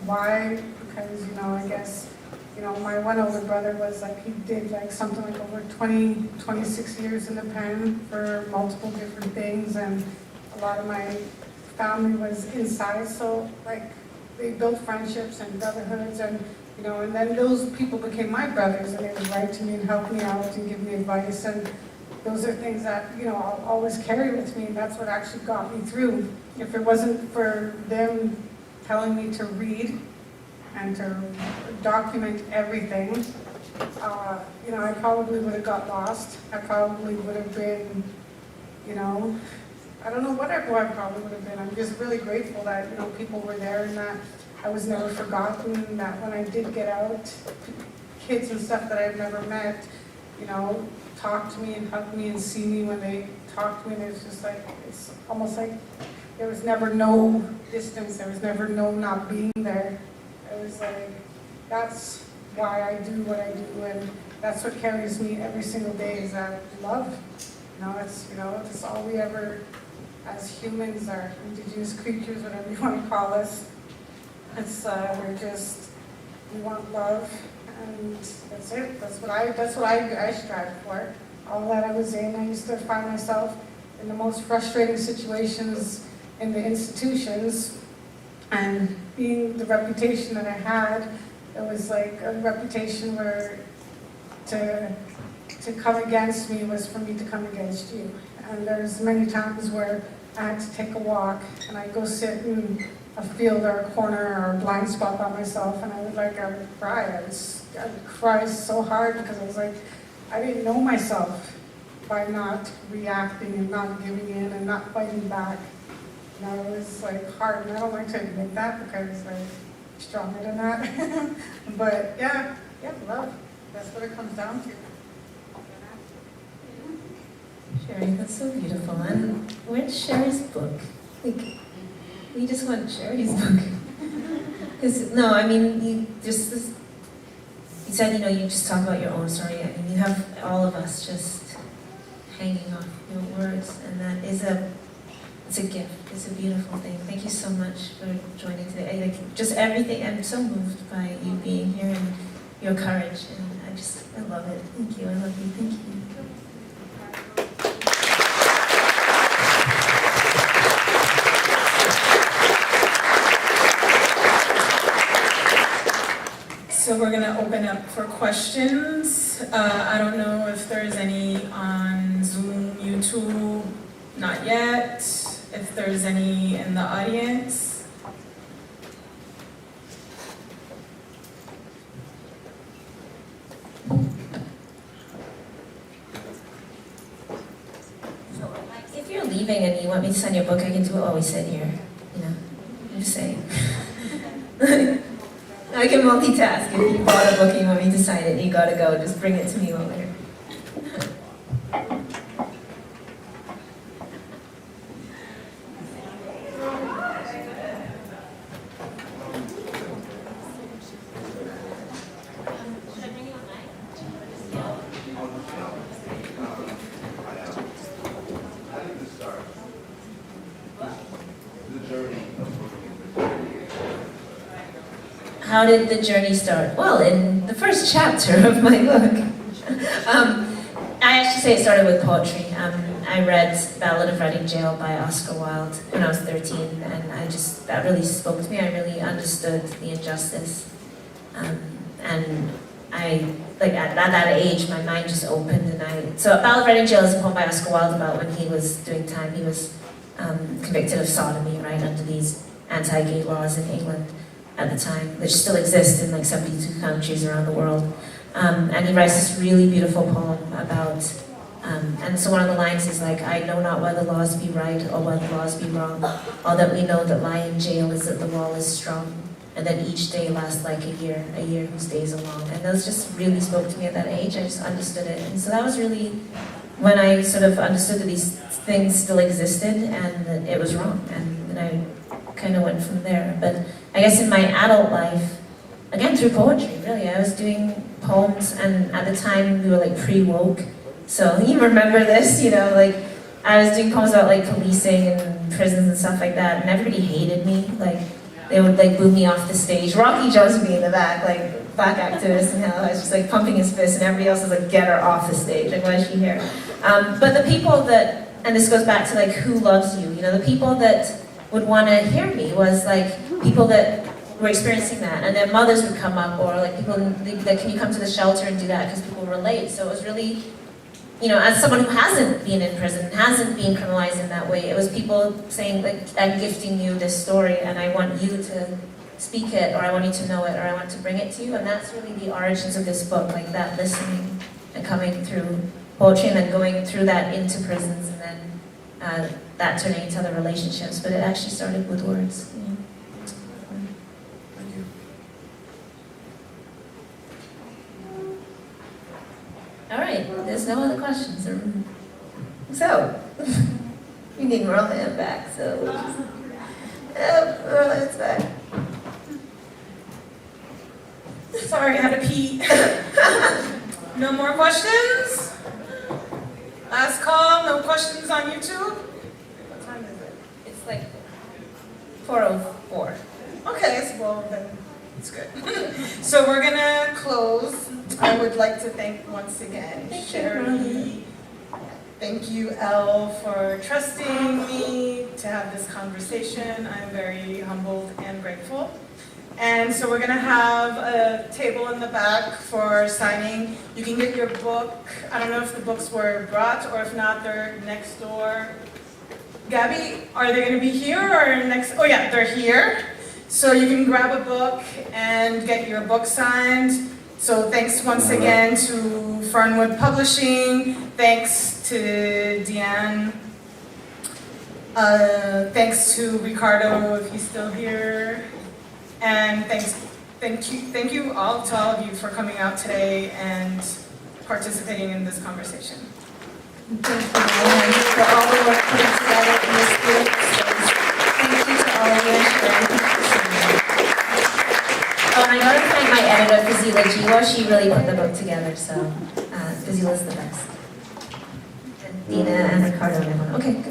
Why? Because, you know, I guess, you know, my one older brother was like, he did like something like over 26 years in the pen for multiple different things, and a lot of my family was inside, so like they built friendships and brotherhoods, and you know, and then those people became my brothers, and they would write to me and help me out and give me advice, and those are things that, you know, I'll always carry with me, and that's what actually got me through. If it wasn't for them telling me to read and to document everything, you know, I probably would have got lost. I probably would have been, you know, I don't know what I probably would have been. I'm just really grateful that, you know, people were there and that I was never forgotten, that when I did get out, kids and stuff that I've never met, you know, talk to me and hug me and see me when they talk to me, and it's just like, it's almost like there was never no distance, there was never no not being there. It was like, that's why I do what I do, and that's what carries me every single day, is that love. You know, it's all we ever, as humans, are indigenous creatures, whatever you want to call us. It's, we want love, and that's it. That's what I strive for. All that I was in, I used to find myself in the most frustrating situations in the institutions, and being the reputation that I had, it was like a reputation where to come against me was for me to come against you. And there's many times where I had to take a walk, and I'd go sit in a field or a corner or a blind spot by myself, and I would cry. I would cry so hard, because I was like, I didn't know myself by not reacting and not giving in and not fighting back. You know, it was like hard, and I don't like to admit that because I'm stronger than that. But yeah, love. That's what it comes down to. Sheri, that's so beautiful. And where's Sheri's book? Like, we just want Sheri's book. Because, no, I mean, you said, you know, you just talk about your own story. I mean, you have all of us just hanging off your words, and that is it's a gift. It's a beautiful thing. Thank you so much for joining today. Like, just everything. I'm so moved by you being here and your courage, and I love it. Thank you. I love you. Thank you. So we're going to open up for questions. I don't know if there's any on Zoom, YouTube, not yet. If there's any in the audience. If you're leaving and you want me to sign your book, I can do what we said here. You know, I'm just saying. I can multitask. If you bought a book and you want me to sign it, you gotta go. Just bring it to me while we're here. How did the journey start? Well, in the first chapter of my book. I actually say it started with poetry. I read Ballad of Reading Gaol by Oscar Wilde when I was 13, and that really spoke to me. I really understood the injustice. And at that age, my mind just opened, so Ballad of Reading Gaol is a poem by Oscar Wilde about when he was doing time. He was convicted of sodomy, right, under these anti-gay laws in England at the time, which still exist in like 72 countries around the world. And he writes this really beautiful poem about, and so one of the lines is like, I know not whether laws be right or whether laws be wrong. All that we know that lie in jail is that the wall is strong, and that each day lasts like a year whose days are long. And those just really spoke to me at that age. I just understood it. And so that was really when I sort of understood that these things still existed and that it was wrong. And then I kind of went from there. But I guess in my adult life, again, through poetry, really. I was doing poems, and at the time we were like pre-woke. So you remember this, you know, like I was doing poems about like policing and prisons and stuff like that, and everybody hated me. Like they would like boo me off the stage. Rocky Jones would be in the back, like black activist, and I was just like pumping his fist, and everybody else was like, get her off the stage. Like, why is she here? But the people that, and this goes back to like who loves you. You know, the people that would want to hear me was like people that were experiencing that, and their mothers would come up, or like people that, can you come to the shelter and do that, because people relate. So it was really, you know, as someone who hasn't been in prison, hasn't been criminalized in that way, it was people saying like, I'm gifting you this story and I want you to speak it, or I want you to know it, or I want to bring it to you. And that's really the origins of this book, like that listening and coming through poetry and then going through that into prisons, and then that turning into other relationships. But it actually started with words. Yeah. Thank you. All right, there's no other questions. So, we need Marlihan back, so we'll just, Marlihan's back. Sorry, I had to pee. No more questions? Last call, no questions on YouTube? What time is it? It's like 4:04. Okay, so well then, it's good. So we're gonna close. I would like to thank once again Sheri. Thank you, Elle, for trusting me to have this conversation. I'm very humbled and grateful. And so we're gonna have a table in the back for signing. You can get your book. I don't know if the books were brought, or if not, they're next door. Gabby, are they gonna be here or next? Oh yeah, they're here. So you can grab a book and get your book signed. So thanks once again to Fernwood Publishing. Thanks to Deanna. Thanks to Ricardo, if he's still here. And thank you all to all of you for coming out today and participating in this conversation. Thank you, Marlihan, for all the work put together in this group. Thank you to all of you. Oh, and I gotta thank my editor, Fazila Jiwa. She really put the book together, so Fazila's the best. And Dina and Ricardo and everyone. Okay, good.